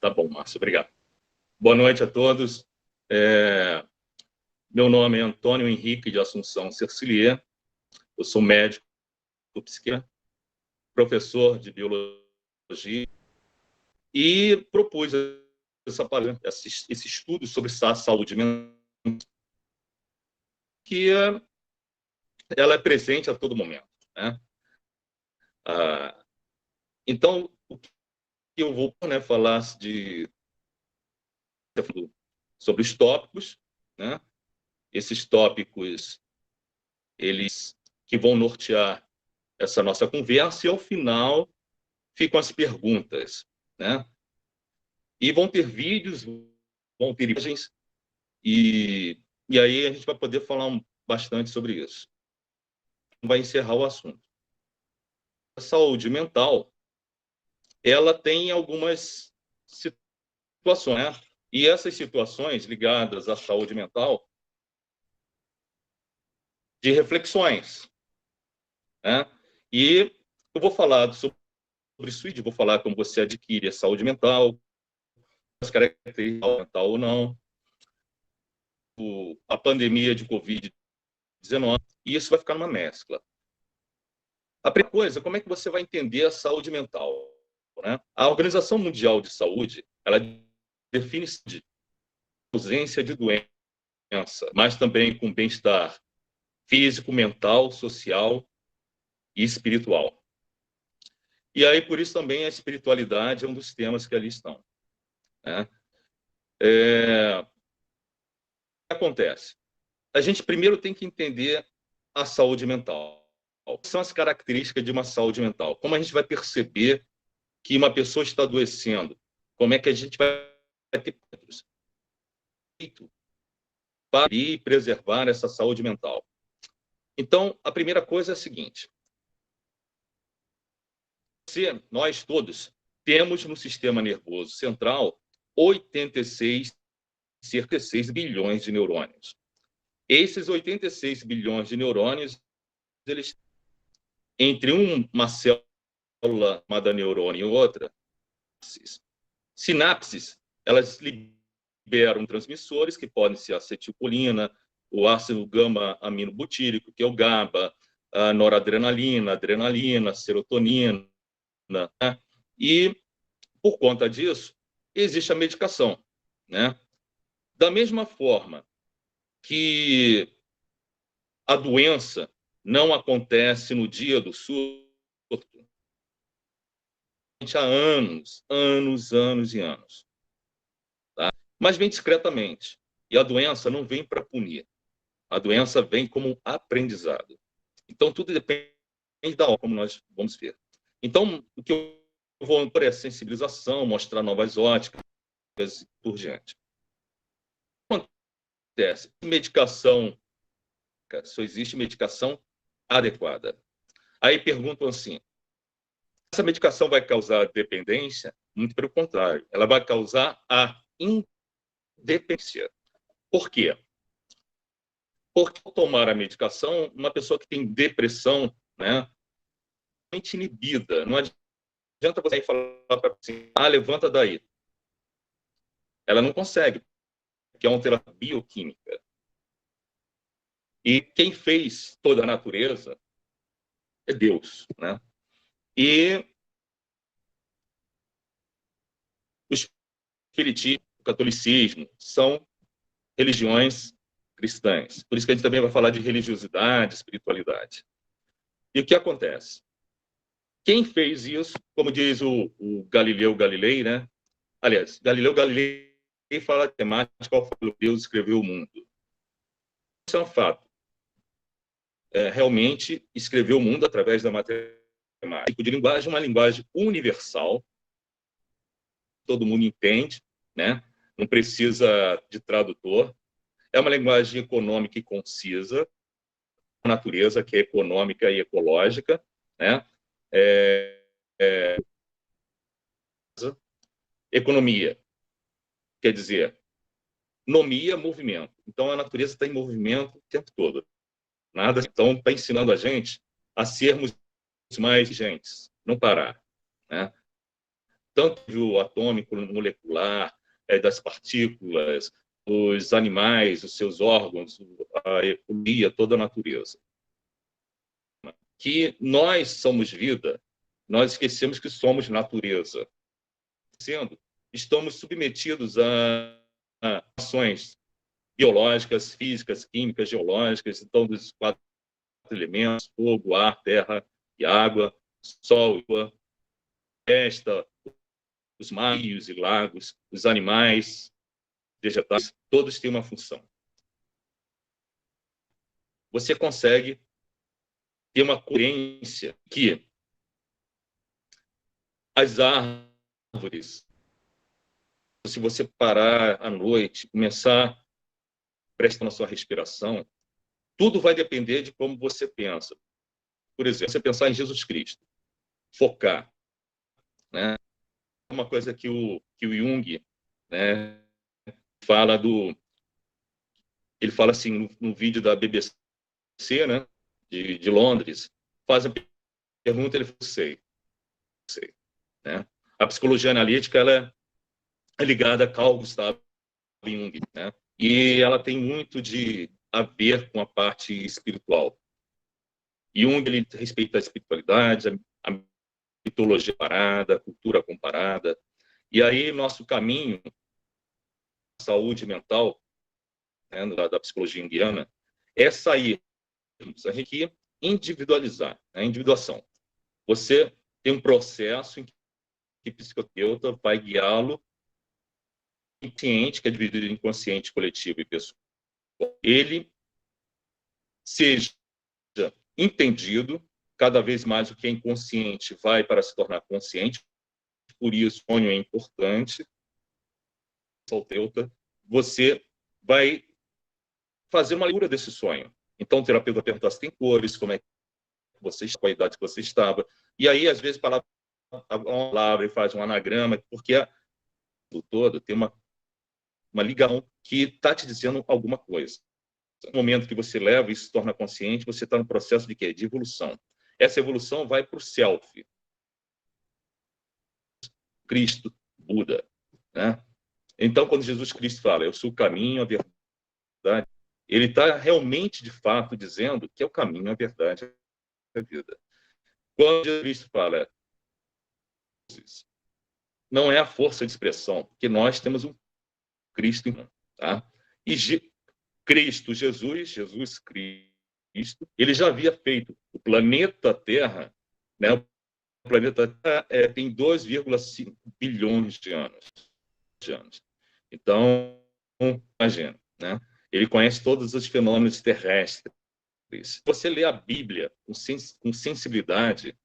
Tá bom, Márcio, obrigado. Boa noite a todos. Meu nome é Antônio Henrique de Assunção Cercilier, eu sou médico psiquiatra, professor de biologia e propus esse estudo sobre a saúde mental, que ela é presente a todo momento, né? Então, o que eu vou falar sobre os tópicos, né? Esses tópicos, eles que vão nortear essa nossa conversa, e ao final ficam as perguntas, né? E vão ter vídeos, vão ter imagens, e aí a gente vai poder falar bastante sobre isso. Vai encerrar o assunto. A saúde mental, ela tem algumas situações, né? E essas situações ligadas à saúde mental, de reflexões, né? E eu vou falar sobre isso, vou falar como você adquire a saúde mental, as características mental ou não, a pandemia de Covid-19, e isso vai ficar numa mescla. A primeira coisa, como é que você vai entender a saúde mental, né? A Organização Mundial de Saúde, ela define de ausência de doença, mas também com bem-estar físico, mental, social e espiritual. E aí, por isso também a espiritualidade é um dos temas que ali estão, né? O que acontece? A gente primeiro tem que entender a saúde mental. Quais são as características de uma saúde mental? Como a gente vai perceber que uma pessoa está adoecendo? Como é que a gente vai ter feito para preservar essa saúde mental? Então, a primeira coisa é a seguinte: nós todos temos no sistema nervoso central 86, cerca de 6 bilhões de neurônios. Esses 86 bilhões de neurônios, eles, entre uma célula chamada neurônio e outra, sinapses, elas liberam transmissores que podem ser acetilcolina, o ácido gama-aminobutírico, que é o GABA, a noradrenalina, adrenalina, serotonina, né? E, por conta disso, existe a medicação, né? Da mesma forma que a doença não acontece no dia do surto, há anos, anos e anos. Tá? Mas vem discretamente. E a doença não vem para punir. A doença vem como um aprendizado. Então, tudo depende da hora, como nós vamos ver. Então, o que eu vou por é sensibilização, mostrar novas óticas e por diante. O que acontece? Medicação, só existe medicação adequada. Aí perguntam assim, essa medicação vai causar dependência? Muito pelo contrário, ela vai causar a independência. Por quê? Porque ao tomar a medicação, uma pessoa que tem depressão, né, inibida, não adianta você ir falar para assim, levanta daí. Ela não consegue, porque é uma terapia bioquímica. E quem fez toda a natureza é Deus, né? E o espiritismo, o catolicismo são religiões cristãs. Por isso que a gente também vai falar de religiosidade, espiritualidade. E o que acontece? Quem fez isso, como diz o Galileu Galilei, né? Aliás, Galileu Galilei fala de temática ao Deus escreveu o mundo. Isso é um fato. Realmente escreveu o mundo através da matemática. De linguagem, uma linguagem universal, todo mundo entende, né? Não precisa de tradutor. É uma linguagem econômica e concisa, a natureza que é econômica e ecológica, né? Economia, quer dizer, nomia, movimento. Então, a natureza está em movimento o tempo todo. Nada, então, está ensinando a gente a sermos mais gente, não parar, né? tanto o atômico, molecular, das partículas, os animais, os seus órgãos, a ecologia, toda a natureza. Que nós somos vida, nós esquecemos que somos natureza. Estamos submetidos a ações biológicas, físicas, químicas, geológicas, então dos 4 elementos: fogo, ar, terra e água, sol, floresta, os mares e lagos, os animais, vegetais, todos têm uma função. Você consegue ter uma coerência que as árvores, se você parar à noite, começar prestando a sua respiração, tudo vai depender de como você pensa. Por exemplo, você pensar em Jesus Cristo, focar, né? Uma coisa que o Jung, né, fala ele fala assim no vídeo da BBC, né, de Londres, faz a pergunta, ele fala: sei, né? A psicologia analítica, ela é ligada a Carl Gustav Jung, né? E ela tem muito a ver com a parte espiritual. Jung, ele respeita a espiritualidade, a mitologia comparada, a cultura comparada. E aí, nosso caminho, saúde mental, né, da psicologia junguiana, é sair, a gente individualizar, a individuação. Você tem um processo em que o psicoterapeuta vai guiá-lo, inconsciente, que é dividido em consciente, coletivo e pessoal. Ele seja entendido, cada vez mais o que é inconsciente vai para se tornar consciente, por isso o sonho é importante. Terapeuta, você vai fazer uma leitura desse sonho. Então, o terapeuta pergunta se tem cores, como é que você está, qual a idade que você estava. E aí, às vezes, uma palavra e faz um anagrama, porque o todo tem uma ligação que está te dizendo alguma coisa. No momento que você leva e se torna consciente, você está no processo de quê? De evolução. Essa evolução vai para o self. Cristo, Buda, né? Então, quando Jesus Cristo fala, eu sou o caminho, a verdade, ele está realmente, de fato, dizendo que é o caminho, a verdade e a vida. Quando Jesus Cristo fala, não é a força de expressão, porque nós temos um Cristo, tá? E Cristo, Jesus Cristo, ele já havia feito o planeta Terra, né? O planeta Terra tem 2,5 bilhões de anos. Então, imagina, né? Ele conhece todos os fenômenos terrestres. Se você lê a Bíblia com sensibilidade,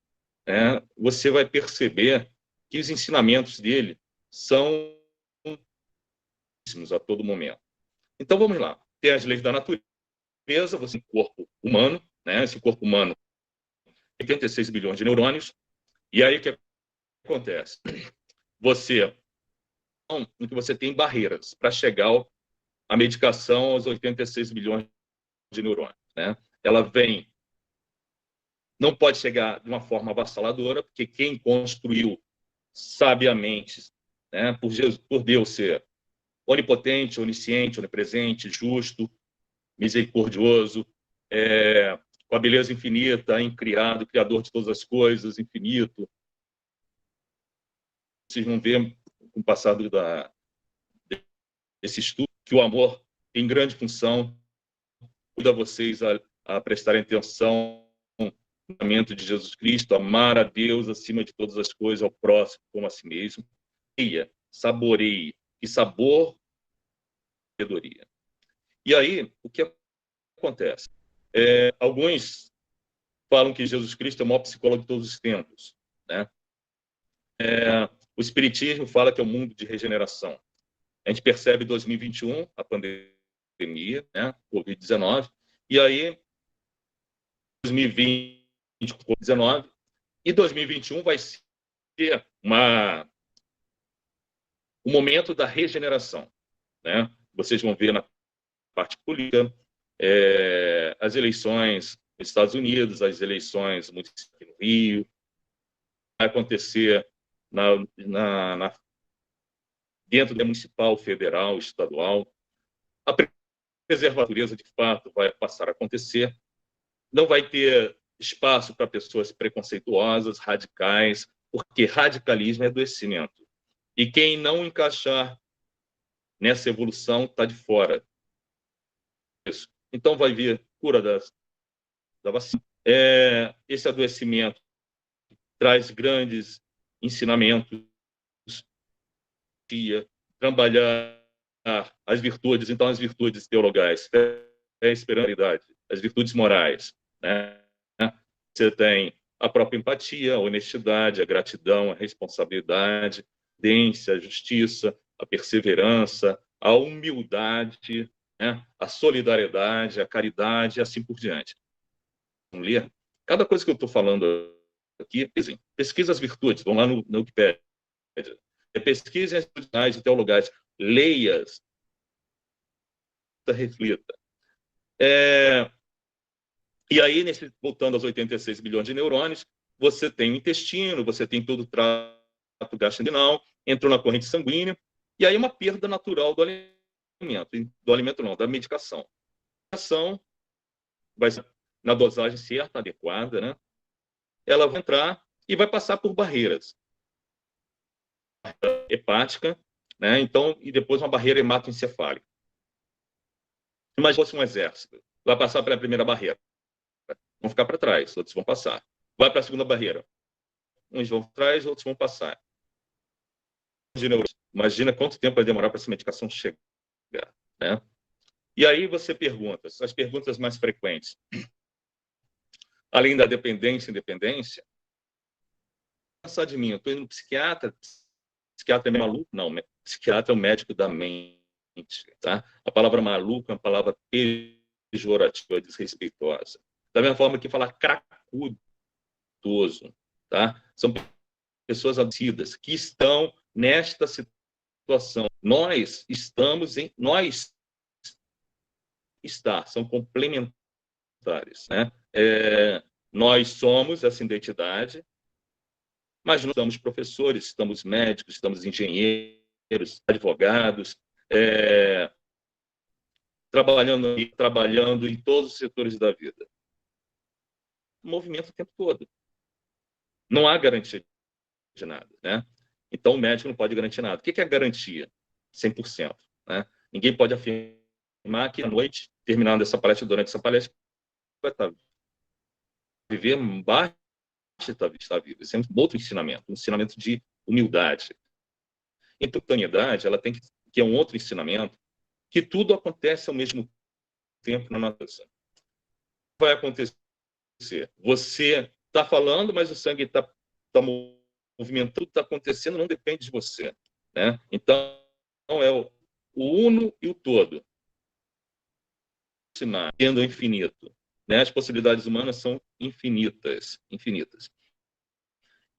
né, você vai perceber que os ensinamentos dele são a todo momento. Então, vamos lá. Tem as leis da natureza, você tem um corpo humano, né? Esse corpo humano tem 86 bilhões de neurônios. E aí, o que acontece? Você tem barreiras para chegar à medicação aos 86 bilhões de neurônios, né? Ela não pode chegar de uma forma avassaladora, porque quem construiu sabiamente, né, por Deus ser onipotente, onisciente, onipresente, justo, misericordioso, com a beleza infinita, incriado, criador de todas as coisas, infinito. Vocês vão ver, com o passar desse estudo, que o amor tem grande função, ajuda vocês a prestarem atenção no ensinamento de Jesus Cristo, amar a Deus acima de todas as coisas, ao próximo como a si mesmo. Saboreie. Que sabor, sabedoria. E aí, o que acontece? Alguns falam que Jesus Cristo é o maior psicólogo de todos os tempos, né? O Espiritismo fala que é um mundo de regeneração. A gente percebe em 2021, a pandemia, né? Covid-19, e aí 2020, Covid-19, e 2021 vai ser o momento da regeneração, né? Vocês vão ver na parte política, as eleições nos Estados Unidos, as eleições aqui no Rio, vai acontecer dentro do municipal, federal, estadual. A preservar a natureza, de fato, vai passar a acontecer. Não vai ter espaço para pessoas preconceituosas, radicais, porque radicalismo é adoecimento. E quem não encaixar nessa evolução está de fora. Então, vai vir cura da vacina. Esse adoecimento traz grandes ensinamentos, trabalhar as virtudes, então, as virtudes teologais, a esperança, as virtudes morais, né? Você tem a própria empatia, a honestidade, a gratidão, a responsabilidade, a prudência, a justiça, a perseverança, a humildade, né? A solidariedade, a caridade e assim por diante. Vamos ler? Cada coisa que eu estou falando aqui, pesquisa as virtudes, vão lá no Wikipédia, pesquisem as virtudes e teologais, leia-as, reflita. E aí, voltando aos 86 bilhões de neurônios, você tem o intestino, você tem todo o trato gastrointestinal, entrou na corrente sanguínea, e aí uma perda natural do alimento não, da medicação. A medicação vai ser na dosagem certa, adequada, né? Ela vai entrar e vai passar por barreiras. Hepática, né? Então, e depois uma barreira hematoencefálica. Imagina se fosse um exército. Vai passar pela primeira barreira. Vão ficar para trás, outros vão passar. Vai para a segunda barreira. Uns vão para trás, outros vão passar. Imagina quanto tempo vai demorar para essa medicação chegar, né? E aí você pergunta, as perguntas mais frequentes. Além da dependência e independência, pensar de mim, eu estou indo no psiquiatra, psiquiatra é maluco? Não, psiquiatra é o médico da mente, tá? A palavra maluco é uma palavra pejorativa, desrespeitosa. Da mesma forma que falar cracudoso, tá? São pessoas adoecidas que estão nesta situação. Nós são complementares, né? Nós somos essa identidade, mas não somos professores, estamos médicos, estamos engenheiros, advogados, trabalhando em todos os setores da vida. Movimento o tempo todo. Não há garantia de nada, né? Então, o médico não pode garantir nada. O que é garantia? 100%. Né? Ninguém pode afirmar que à noite, terminando essa palestra, durante essa palestra, vai estar viver baixa está vivo. Esse é um outro ensinamento, um ensinamento de humildade. Espontaneidade, ela tem que é um outro ensinamento, que tudo acontece ao mesmo tempo na natureza. Vai acontecer. Você está falando, mas o sangue está movimentando, tudo está acontecendo, não depende de você, né? Então é o uno e o todo, tendo o infinito, né? As possibilidades humanas são infinitas.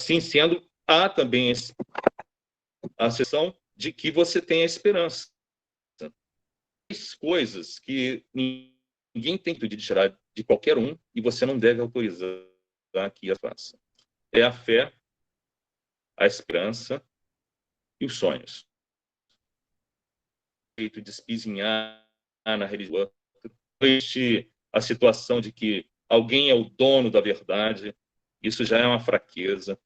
Assim sendo, há também a sensação de que você tem a esperança. Coisas que ninguém tem que tirar de qualquer um e você não deve autorizar que a faça. É a fé, a esperança e os sonhos. O jeito de espizinhar na religião. A situação de que alguém é o dono da verdade, isso já é uma fraqueza.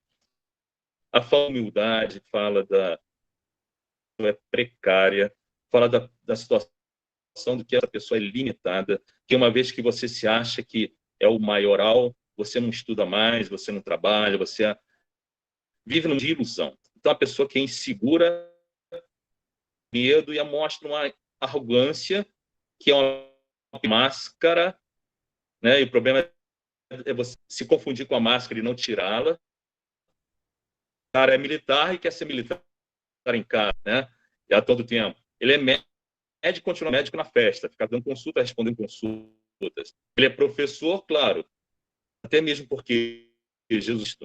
A humildade fala da precária, fala da situação de que essa pessoa é limitada, que uma vez que você se acha que é o maioral, você não estuda mais, você não trabalha, você vive numa ilusão. Então, a pessoa que é insegura, medo e mostra uma arrogância que é uma máscara, né? E o problema é você se confundir com a máscara e não tirá-la. O cara é militar e quer ser militar em casa, né? E a todo tempo. Ele é médico, continua médico na festa, fica dando consulta, respondendo consultas. Ele é professor, claro, até mesmo porque Jesus,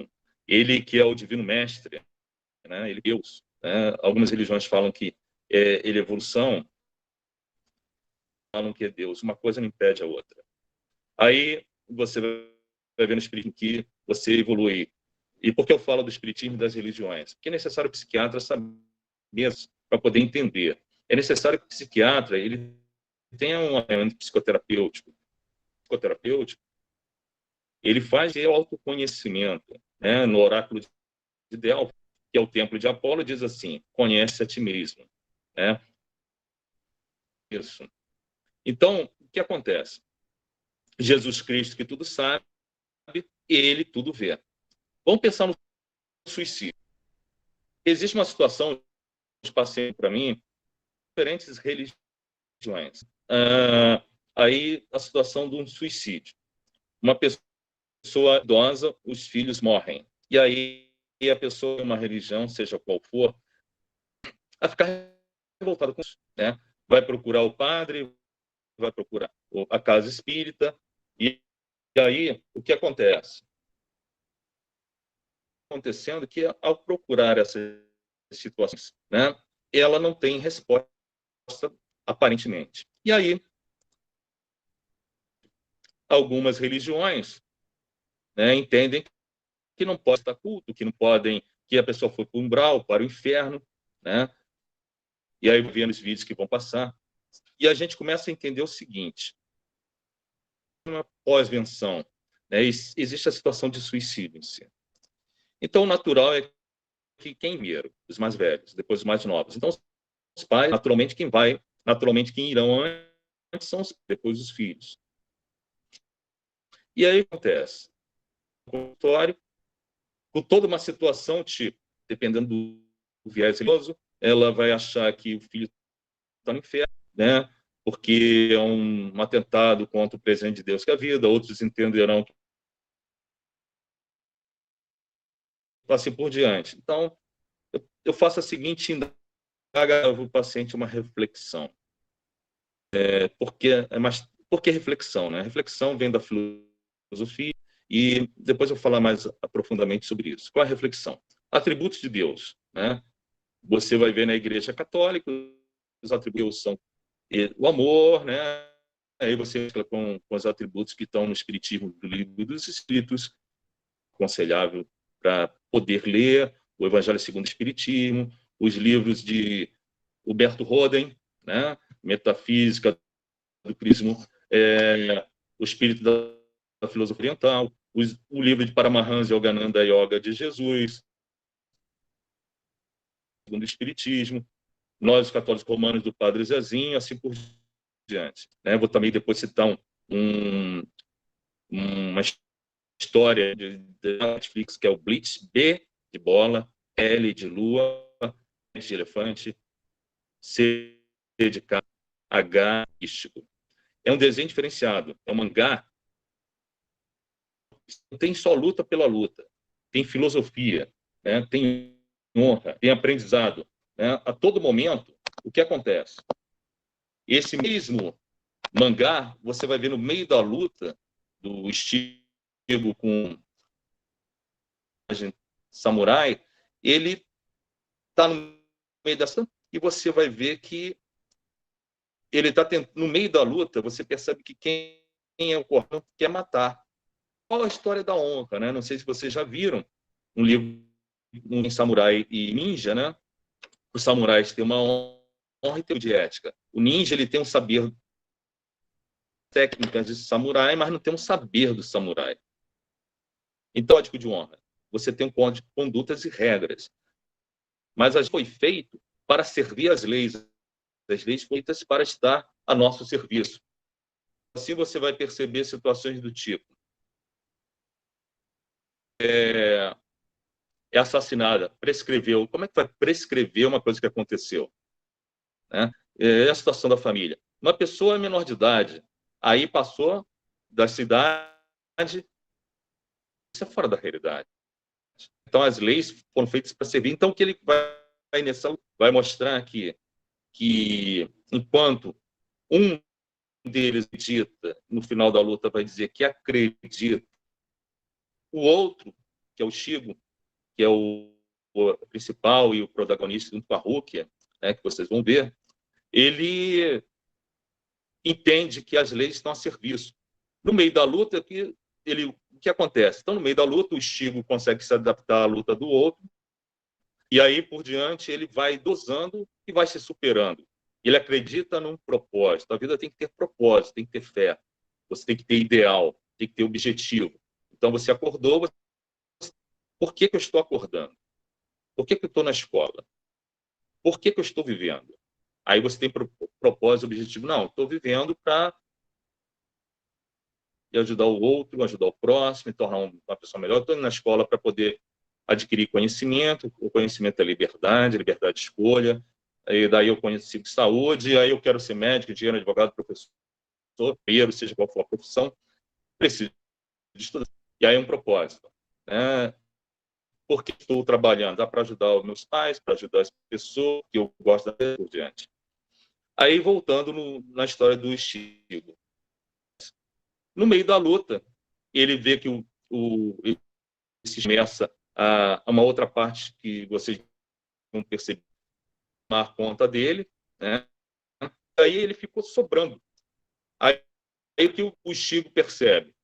ele que é o divino mestre, né? Ele é Deus. Né? Algumas religiões falam que ele é evolução, falam que é Deus. Uma coisa não impede a outra. Aí você vai ver no Espírito que você evolui E por que eu falo do espiritismo e das religiões? Porque é necessário o psiquiatra saber para poder entender. É necessário que o psiquiatra ele tenha um treinamento psicoterapêutico. Ele faz o autoconhecimento, né? No oráculo de Delfos, que é o templo de Apolo, diz assim: conhece a ti mesmo, né? Isso. Então, o que acontece? Jesus Cristo, que tudo sabe, ele tudo vê. Vamos pensar no suicídio. Existe uma situação de paciente para mim, diferentes religiões. Aí a situação de um suicídio. Uma pessoa idosa, os filhos morrem. E aí a pessoa, uma religião, seja qual for, vai ficar revoltada com isso, né? Vai procurar o padre, vai procurar a casa espírita, e aí o que acontece? Acontecendo que ao procurar essas situações, né, ela não tem resposta aparentemente. E aí algumas religiões, né, entendem que não pode estar culto, que não podem, que a pessoa foi para o umbral, para o inferno, né? E aí vendo os vídeos que vão passar, e a gente começa a entender o seguinte: uma pós-venção, né, existe a situação de suicídio em si. Então, o natural é que quem primeiro? Os mais velhos, depois os mais novos. Então, os pais, naturalmente quem irão antes são depois os filhos. E aí acontece, consultório, com toda uma situação, tipo, dependendo do viés religioso, ela vai achar que o filho está no inferno, né? Porque é um atentado contra o presente de Deus que é a vida, outros entenderão que assim por diante. Então, eu faço a seguinte indaga o paciente uma reflexão. Por que reflexão, né? A reflexão vem da filosofia e depois eu vou falar mais profundamente sobre isso. Qual é a reflexão? Atributos de Deus, né? Você vai ver na Igreja Católica os atributos são o amor, né? Aí você mescla com os atributos que estão no Espiritismo do Livro dos Espíritos, aconselhável para poder ler o Evangelho segundo o Espiritismo, os livros de Huberto Roden, né? Metafísica do Prismo, o Espírito da Filosofia Oriental, o livro de Paramahansa Yogananda Yoga de Jesus, segundo o Espiritismo, nós, os católicos romanos, do Padre Zezinho, assim por diante. Né? Vou também depois citar uma história de Netflix, que é o Blitz, B de bola, L de lua, L de elefante, C de carro, H místico. É um desenho diferenciado, é um mangá. Não tem só luta pela luta, tem filosofia, né? Tem honra, tem aprendizado. Né? A todo momento, o que acontece? Esse mesmo mangá, você vai ver no meio da luta do estilo com samurai, ele está no meio dessa e você vai ver que ele está no meio da luta, você percebe que quem é o corpo quer matar. Qual a história da honra, né? Não sei se vocês já viram um livro em samurai e ninja, né? Os samurais têm uma honra e tem de ética. O ninja ele tem um saber técnicas de samurai, mas não tem um saber do samurai. Então, código de honra. Você tem um código de condutas e regras. Mas a foi feito para servir as leis. As leis feitas para estar a nosso serviço. Assim você vai perceber situações do tipo: é assassinada, prescreveu. Como é que vai prescrever uma coisa que aconteceu? Né? É a situação da família. Uma pessoa menor de idade, aí passou da cidade, isso é fora da realidade. Então, as leis foram feitas para servir. Então, o que ele vai mostrar aqui que, enquanto um deles acredita, no final da luta vai dizer que acredita, o outro, que é o Shigo, que é o principal e o protagonista junto com a Rukia, né, que vocês vão ver, ele entende que as leis estão a serviço. No meio da luta, que ele que acontece? Então, no meio da luta, o Ichigo consegue se adaptar à luta do outro, e aí, por diante, ele vai dosando e vai se superando. Ele acredita num propósito. A vida tem que ter propósito, tem que ter fé. Você tem que ter ideal, tem que ter objetivo. Então, você acordou. Por que eu estou acordando? Por que eu estou na escola? Por que eu estou vivendo? Aí você tem propósito, objetivo. Não, estou vivendo para ajudar o outro, ajudar o próximo, me tornar uma pessoa melhor. Estou indo na escola para poder adquirir conhecimento. O conhecimento é liberdade de escolha. E daí eu consigo saúde, aí eu quero ser médico, engenheiro, advogado, professor, engenheiro, seja qual for a profissão, preciso de estudar. E aí é um propósito. Né? Por que estou trabalhando? Dá para ajudar os meus pais, para ajudar as pessoas que eu gosto da vida por diante. Aí, voltando na história do Ichigo. No meio da luta, ele vê que se começa a uma outra parte que vocês vão perceber, tomar conta dele, né? Aí ele ficou sobrando. Aí que o Ichigo percebe,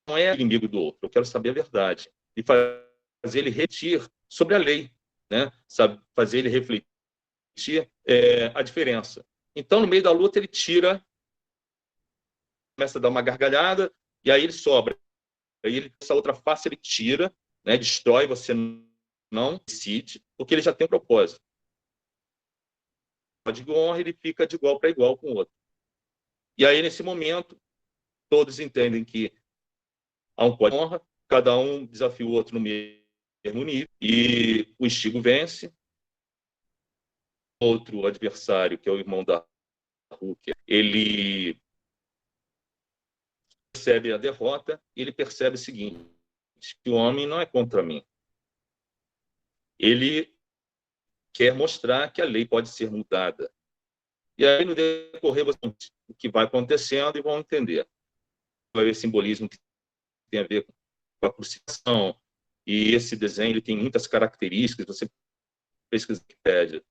não é inimigo do outro, eu quero saber a verdade. E fazer ele refletir sobre a lei, né? Sabe, fazer ele refletir a diferença. Então, no meio da luta, ele tira, começa a dar uma gargalhada, e aí ele sobra. Aí essa outra face ele tira, né? Destrói, você não decide, porque ele já tem um propósito. De honra, ele fica de igual para igual com o outro. E aí, nesse momento, todos entendem que há um código de honra, cada um desafia o outro no mesmo nível, e o Ichigo vence. Outro adversário, que é o irmão da Rukia, ele percebe a derrota e ele percebe o seguinte, que o homem não é contra mim. Ele quer mostrar que a lei pode ser mudada. E aí, no decorrer, o que vai acontecendo e vão entender. Vai ver simbolismo que tem a ver com a crucificação. E esse desenho ele tem muitas características. Você pesquisa na Wikipédia,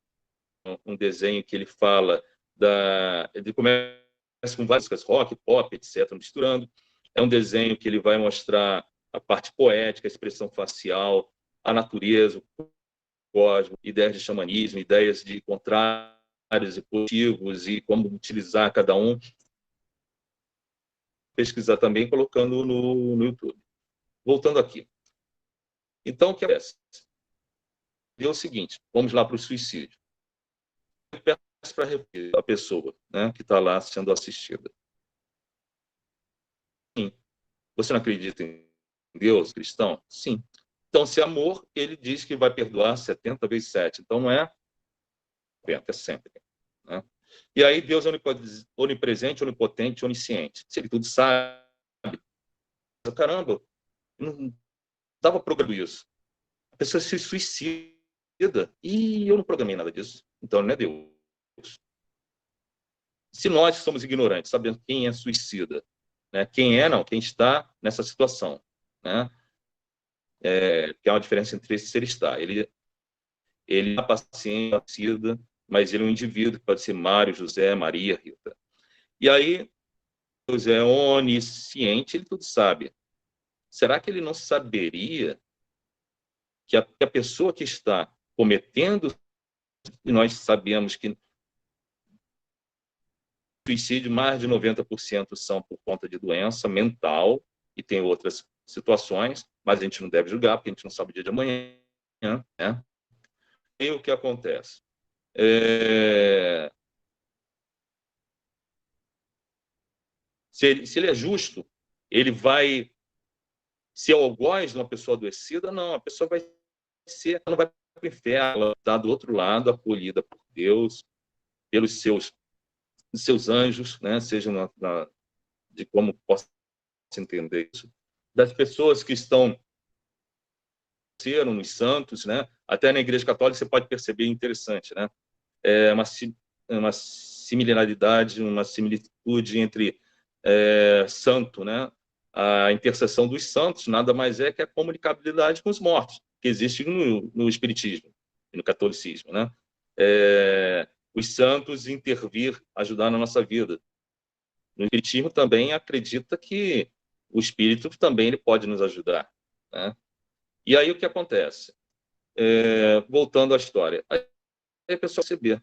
um desenho que ele fala ele começa com várias coisas, rock, pop, etc., misturando. É um desenho que ele vai mostrar a parte poética, a expressão facial, a natureza, o cosmos, ideias de xamanismo, ideias de contrários e positivos e como utilizar cada um. Pesquisar também colocando no YouTube. Voltando aqui. Então, o que acontece? É o seguinte, vamos lá para o suicídio. Eu peço para a pessoa, né, que está lá sendo assistida. Sim. Você não acredita em Deus, cristão? Sim. Então, se é amor, ele diz que vai perdoar 70 vezes 7. Então, não é 50, é sempre. Né? E aí, Deus é onipresente, onipotente, onisciente. Se ele tudo sabe, caramba, não estava programado isso. A pessoa se suicida. E eu não programei nada disso. Então, não é Deus. Se nós somos ignorantes, sabendo quem é suicida, né? Quem é, não, quem está nessa situação, né? Que é uma diferença entre esse ser estar. Ele é paciente, suicida, mas ele é um indivíduo que pode ser Mário, José, Maria, Rita. E aí, Deus é onisciente, ele tudo sabe. Será que ele não saberia que a pessoa que está cometendo, e nós sabemos que suicídio, mais de 90% são por conta de doença mental, e tem outras situações, mas a gente não deve julgar, porque a gente não sabe o dia de amanhã. Né? E o que acontece? Se ele é justo, ele vai ser algoz de uma pessoa adoecida? Não, a pessoa vai ser, não vai para o inferno, ela está do outro lado, acolhida por Deus, pelos seus anjos, né? Seja de como possa entender isso, das pessoas que estão nos santos, né? Até na Igreja Católica você pode perceber interessante, né? É uma similaridade, uma similitude entre santo, né? A intercessão dos santos nada mais é que a comunicabilidade com os mortos, que existe no Espiritismo e no Catolicismo, né? Os santos intervir, ajudar na nossa vida. No Espiritismo também acredita que o espírito também ele pode nos ajudar, né? E aí o que acontece? Voltando à história, aí a pessoa perceber,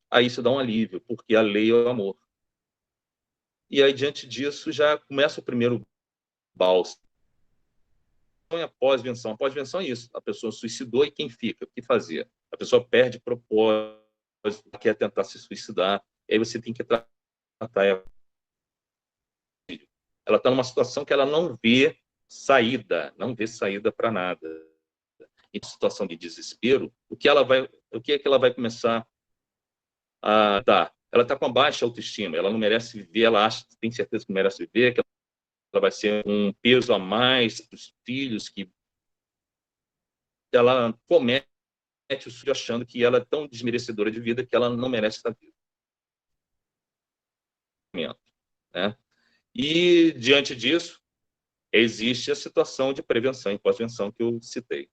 aí isso dá um alívio, porque a lei é o amor. E aí, diante disso, já começa o primeiro bálsamo. A pós-venção. A pós-venção é isso. A pessoa suicidou e quem fica? O que fazer? A pessoa perde propósito, quer tentar se suicidar, e aí você tem que tratar ela. Ela está numa situação que ela não vê saída para nada. Em situação de desespero, o que é que ela vai começar a dar? Ela está com baixa autoestima, ela não merece viver, ela acha, tem certeza que não merece viver, que ela vai ser um peso a mais para os filhos, que ela comete o suicídio achando que ela é tão desmerecedora de vida que ela não merece estar viva. Né? E, diante disso, existe a situação de prevenção e pós-venção que eu citei.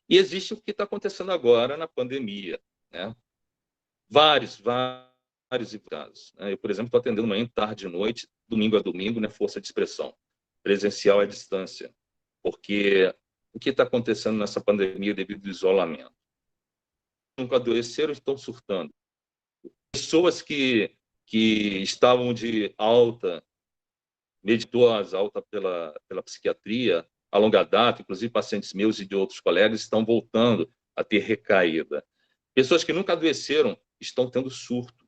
E existe o que está acontecendo agora na pandemia, né? Vários casos. Né? Eu, por exemplo, estou atendendo manhã, tarde e noite, domingo a domingo, né? Força de expressão. Presencial à distância. Porque o que está acontecendo nessa pandemia devido ao isolamento? Nunca adoeceram, estão surtando. Pessoas que estavam de alta, medicamentosa, alta pela psiquiatria, a longa data, inclusive pacientes meus e de outros colegas, estão voltando a ter recaída. Pessoas que nunca adoeceram estão tendo surto.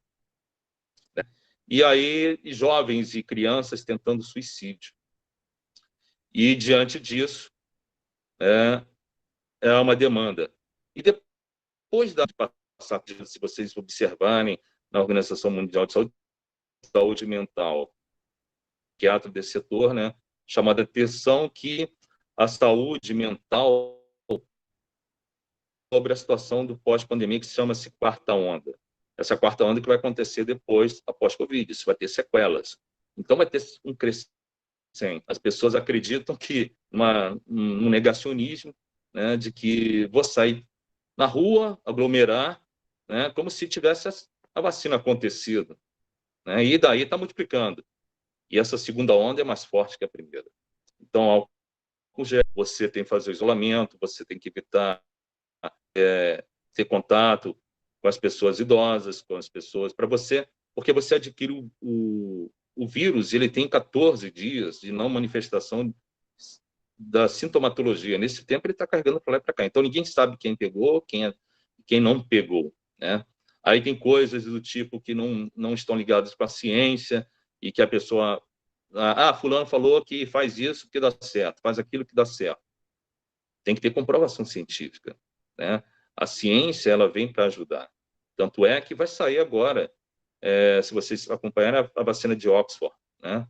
Né? E aí, jovens e crianças tentando suicídio. E, diante disso, é uma demanda. E depois da passar, se vocês observarem na Organização Mundial de Saúde Mental, psiquiatra desse setor, né, chamada atenção que a saúde mental sobre a situação do pós-pandemia, que chama-se quarta onda. Essa quarta onda que vai acontecer depois, após Covid, isso vai ter sequelas. Então, vai ter um crescimento. As pessoas acreditam que um negacionismo, né, de que vou sair na rua, aglomerar, né, como se tivesse a vacina acontecido. Né, e daí está multiplicando. E essa segunda onda é mais forte que a primeira. Então, álcool gel, você tem que fazer o isolamento, você tem que evitar ter contato com as pessoas idosas, com as pessoas, para você, porque você adquire o vírus, ele tem 14 dias de não manifestação da sintomatologia. Nesse tempo, ele está carregando para lá e para cá. Então, ninguém sabe quem pegou, quem não pegou, né? Aí tem coisas do tipo que não estão ligadas com a ciência e que a pessoa... fulano falou que faz isso que dá certo, faz aquilo que dá certo. Tem que ter comprovação científica, né? A ciência, ela vem para ajudar. Tanto é que vai sair agora, se vocês acompanharem a vacina de Oxford, né?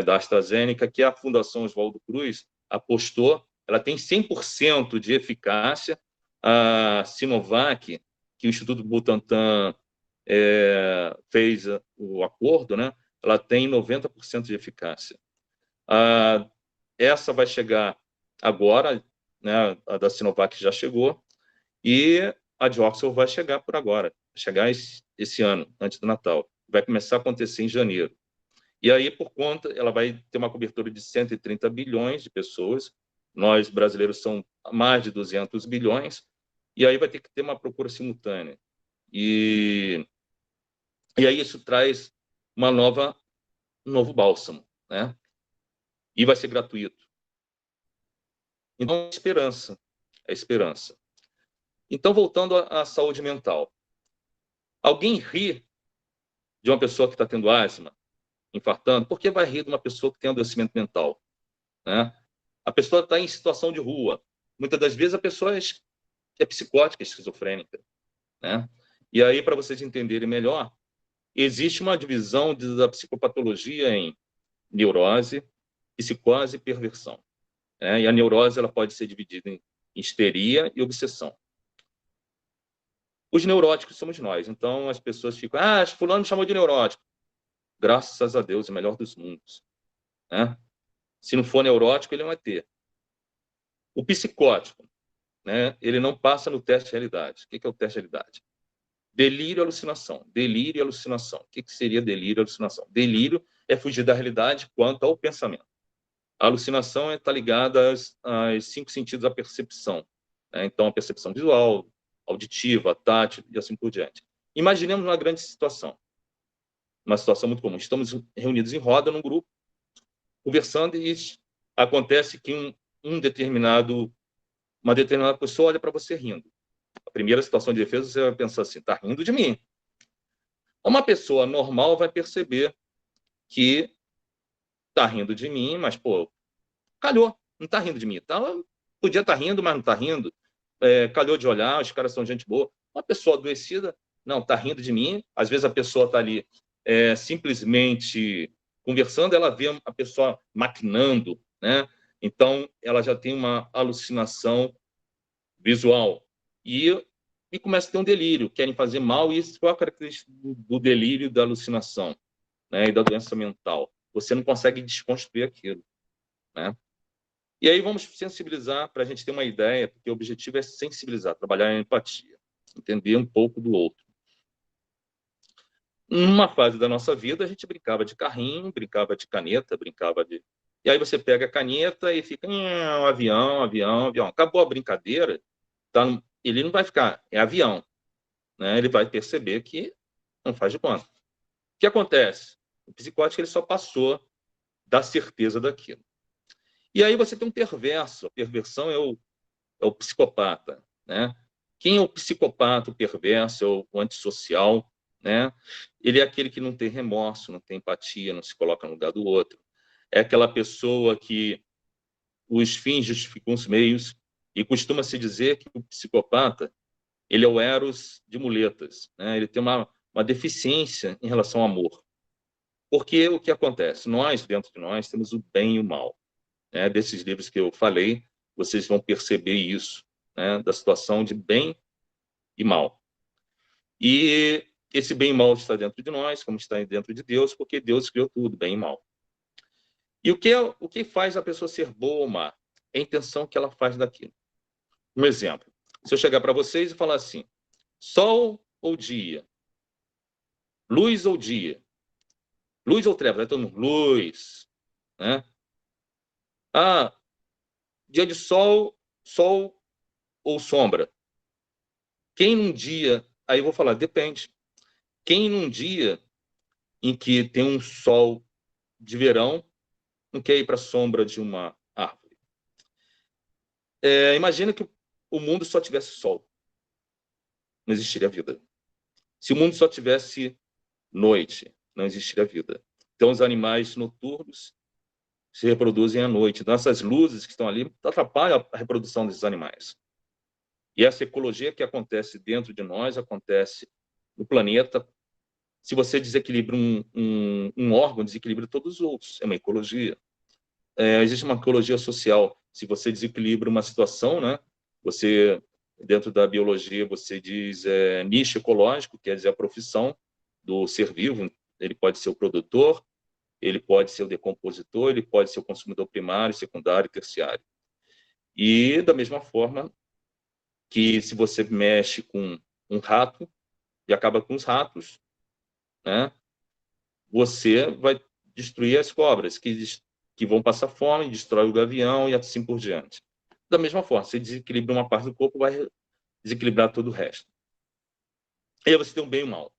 Da AstraZeneca, que a Fundação Oswaldo Cruz apostou, ela tem 100% de eficácia. A Sinovac, que o Instituto Butantan fez o acordo, né? Ela tem 90% de eficácia. Essa vai chegar agora, né? A da Sinovac já chegou, e a de Oxford vai chegar por agora, vai chegar esse ano, antes do Natal. Vai começar a acontecer em janeiro. E aí, por conta, ela vai ter uma cobertura de 130 bilhões de pessoas. Nós, brasileiros, são mais de 200 bilhões. E aí vai ter que ter uma procura simultânea. E aí isso traz um novo bálsamo, né? E vai ser gratuito. Então, é esperança. Então, voltando à saúde mental. Alguém ri de uma pessoa que está tendo asma, infartando? Por que vai rir de uma pessoa que tem adoecimento mental? Né? A pessoa está em situação de rua. Muitas das vezes a pessoa é psicótica, esquizofrênica. Né? E aí, para vocês entenderem melhor, existe uma divisão da psicopatologia em neurose, psicose e perversão. Né? E a neurose ela pode ser dividida em histeria e obsessão. Os neuróticos somos nós. Então, as pessoas ficam, fulano me chamou de neurótico. Graças a Deus, é o melhor dos mundos. Né? Se não for neurótico, ele não vai ter. O psicótico, né, ele não passa no teste de realidade. O que é o teste de realidade? Delírio e alucinação. Delírio e alucinação. O que seria delírio e alucinação? Delírio é fugir da realidade quanto ao pensamento. A alucinação está ligada aos 5 sentidos da percepção, né? Então, a percepção visual, auditiva, tátil e assim por diante. Imaginemos uma grande situação, uma situação muito comum. Estamos reunidos em roda num grupo, conversando, e acontece que uma determinada pessoa olha para você rindo. A primeira situação de defesa, você vai pensar assim: está rindo de mim. Uma pessoa normal vai perceber que está rindo de mim, mas, pô, calhou, não está rindo de mim. Podia estar rindo, mas não está rindo. Calhou de olhar, os caras são gente boa. Uma pessoa adoecida, não, está rindo de mim. Às vezes a pessoa está ali simplesmente conversando, ela vê a pessoa maquinando, né? Então, ela já tem uma alucinação visual. E começa a ter um delírio, querem fazer mal, e isso é a característica do delírio, da alucinação, né? E da doença mental. Você não consegue desconstruir aquilo, né? E aí vamos sensibilizar para a gente ter uma ideia, porque o objetivo é sensibilizar, trabalhar a empatia, entender um pouco do outro. Numa fase da nossa vida, a gente brincava de carrinho, brincava de caneta, brincava de... E aí você pega a caneta e fica, avião, avião, avião. Acabou a brincadeira, ele não vai ficar, é avião, né? Ele vai perceber que não faz de conta. O que acontece? O psicótico ele só passou da certeza daquilo. E aí você tem um perverso, a perversão é o psicopata, né? Quem é o psicopata, o perverso, é o antissocial, né? Ele é aquele que não tem remorso, não tem empatia, não se coloca no lugar do outro. É aquela pessoa que os fins justificam os meios, e costuma-se dizer que o psicopata, ele é o Eros de muletas, né? Ele tem uma deficiência em relação ao amor. Porque o que acontece? Nós, dentro de nós, temos o bem e o mal, né? Desses livros que eu falei, vocês vão perceber isso, né? Da situação de bem e mal. E esse bem e mal está dentro de nós, como está dentro de Deus, porque Deus criou tudo, bem e mal. E o que faz a pessoa ser boa ou má? É a intenção que ela faz daquilo. Um exemplo. Se eu chegar para vocês e falar assim: sol ou dia? Luz ou dia? Luz ou trevas? Aí todo mundo, luz. Né? Dia de sol, sol ou sombra? Quem num dia... Aí eu vou falar, depende. Quem num dia em que tem um sol de verão não quer ir para a sombra de uma árvore? Imagina que o mundo só tivesse sol. Não existiria vida. Se o mundo só tivesse noite, não existiria vida. Então, os animais noturnos se reproduzem à noite. Então, essas luzes que estão ali atrapalham a reprodução desses animais. E essa ecologia que acontece dentro de nós, acontece no planeta. Se você desequilibra um órgão, desequilibra todos os outros. É uma ecologia. Existe uma ecologia social. Se você desequilibra uma situação, né? Você, dentro da biologia, você diz nicho ecológico, quer dizer a profissão do ser vivo. Ele pode ser o produtor, ele pode ser o decompositor, ele pode ser o consumidor primário, secundário, terciário. E da mesma forma que se você mexe com um rato e acaba com os ratos, né? Você vai destruir as cobras, que vão passar fome, destrói o gavião e assim por diante. Da mesma forma, se desequilibra uma parte do corpo, vai desequilibrar todo o resto. E aí você tem um bem e um mal.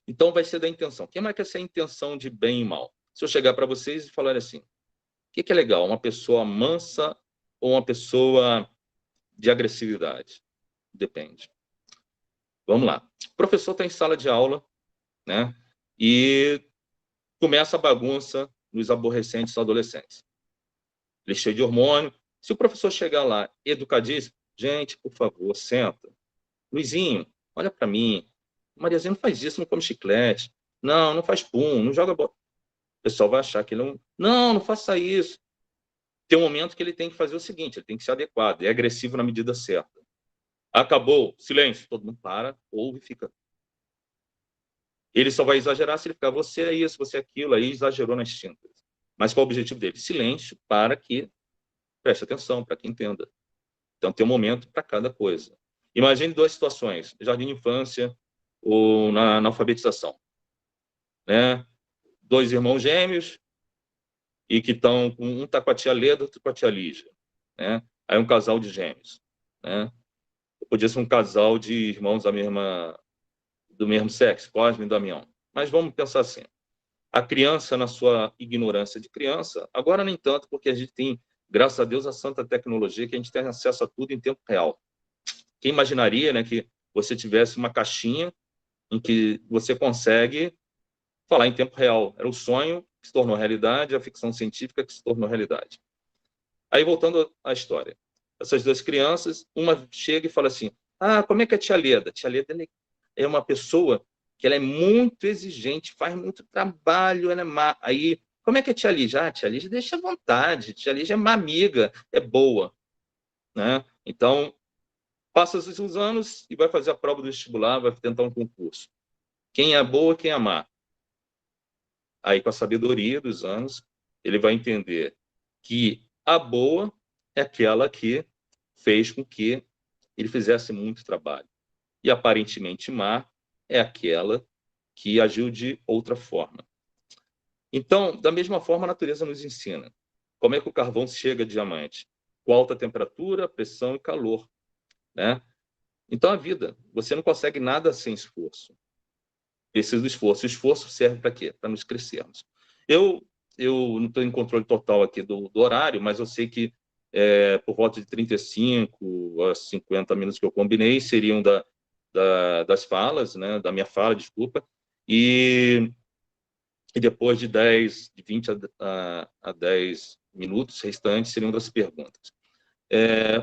Então vai ser da intenção. Quem é que é essa intenção de bem e mal? Se eu chegar para vocês e falar assim: o que é legal? Uma pessoa mansa ou uma pessoa de agressividade? Depende. Vamos lá. O professor está em sala de aula, né? E começa a bagunça nos aborrecentes adolescentes. Ele é cheio de hormônio. Se o professor chegar lá educadíssimo, gente, por favor, senta. Luizinho, olha para mim. Mariazinha, não faz isso, não come chiclete. Não, não faz pum, não joga bola. O pessoal vai achar que ele não... Não faça isso. Tem um momento que ele tem que fazer o seguinte, ele tem que ser adequado, é agressivo na medida certa. Acabou, silêncio, todo mundo para, ouve e fica. Ele só vai exagerar se ele ficar, você é isso, você é aquilo, aí exagerou nas tintas. Mas qual é o objetivo dele? Silêncio para que preste atenção, para que entenda. Então tem um momento para cada coisa. Imagine 2 situações, jardim de infância ou na alfabetização. Né? dois irmãos gêmeos e que estão, um está com a tia Leda, outro com a tia Lígia, né? Aí um casal de gêmeos, né? Podia ser um casal de irmãos do mesmo sexo, Cosme e Damião. Mas vamos pensar assim, a criança, na sua ignorância de criança, agora nem tanto, porque a gente tem, graças a Deus, a santa tecnologia que a gente tem acesso a tudo em tempo real. Quem imaginaria, né, que você tivesse uma caixinha em que você consegue falar em tempo real? Era o sonho que se tornou realidade, a ficção científica que se tornou realidade. Aí, voltando à história. Essas duas crianças, uma chega e fala assim, como é que é a tia Leda? A tia Leda é uma pessoa que ela é muito exigente, faz muito trabalho, ela é má. Aí, como é que é a tia Lígia? A tia Lígia deixa à vontade, a tia Lígia é uma amiga, é boa. Né? Então, passa os anos e vai fazer a prova do vestibular, vai tentar um concurso. Quem é boa, quem é má? Aí, com a sabedoria dos anos, ele vai entender que a boa é aquela que fez com que ele fizesse muito trabalho. E, aparentemente, má é aquela que agiu de outra forma. Então, da mesma forma, a natureza nos ensina. Como é que o carvão chega a diamante? Com alta temperatura, pressão e calor. Né? Então, a vida, você não consegue nada sem esforço. Precisa do esforço. O esforço serve para quê? Para nos crescermos. Eu, eu não estou em controle total aqui do horário, mas eu sei que por volta de 35 a 50 minutos que eu combinei seriam das falas, né? Da minha fala, desculpa, e depois de 10, de 20 a 10 minutos restantes seriam das perguntas.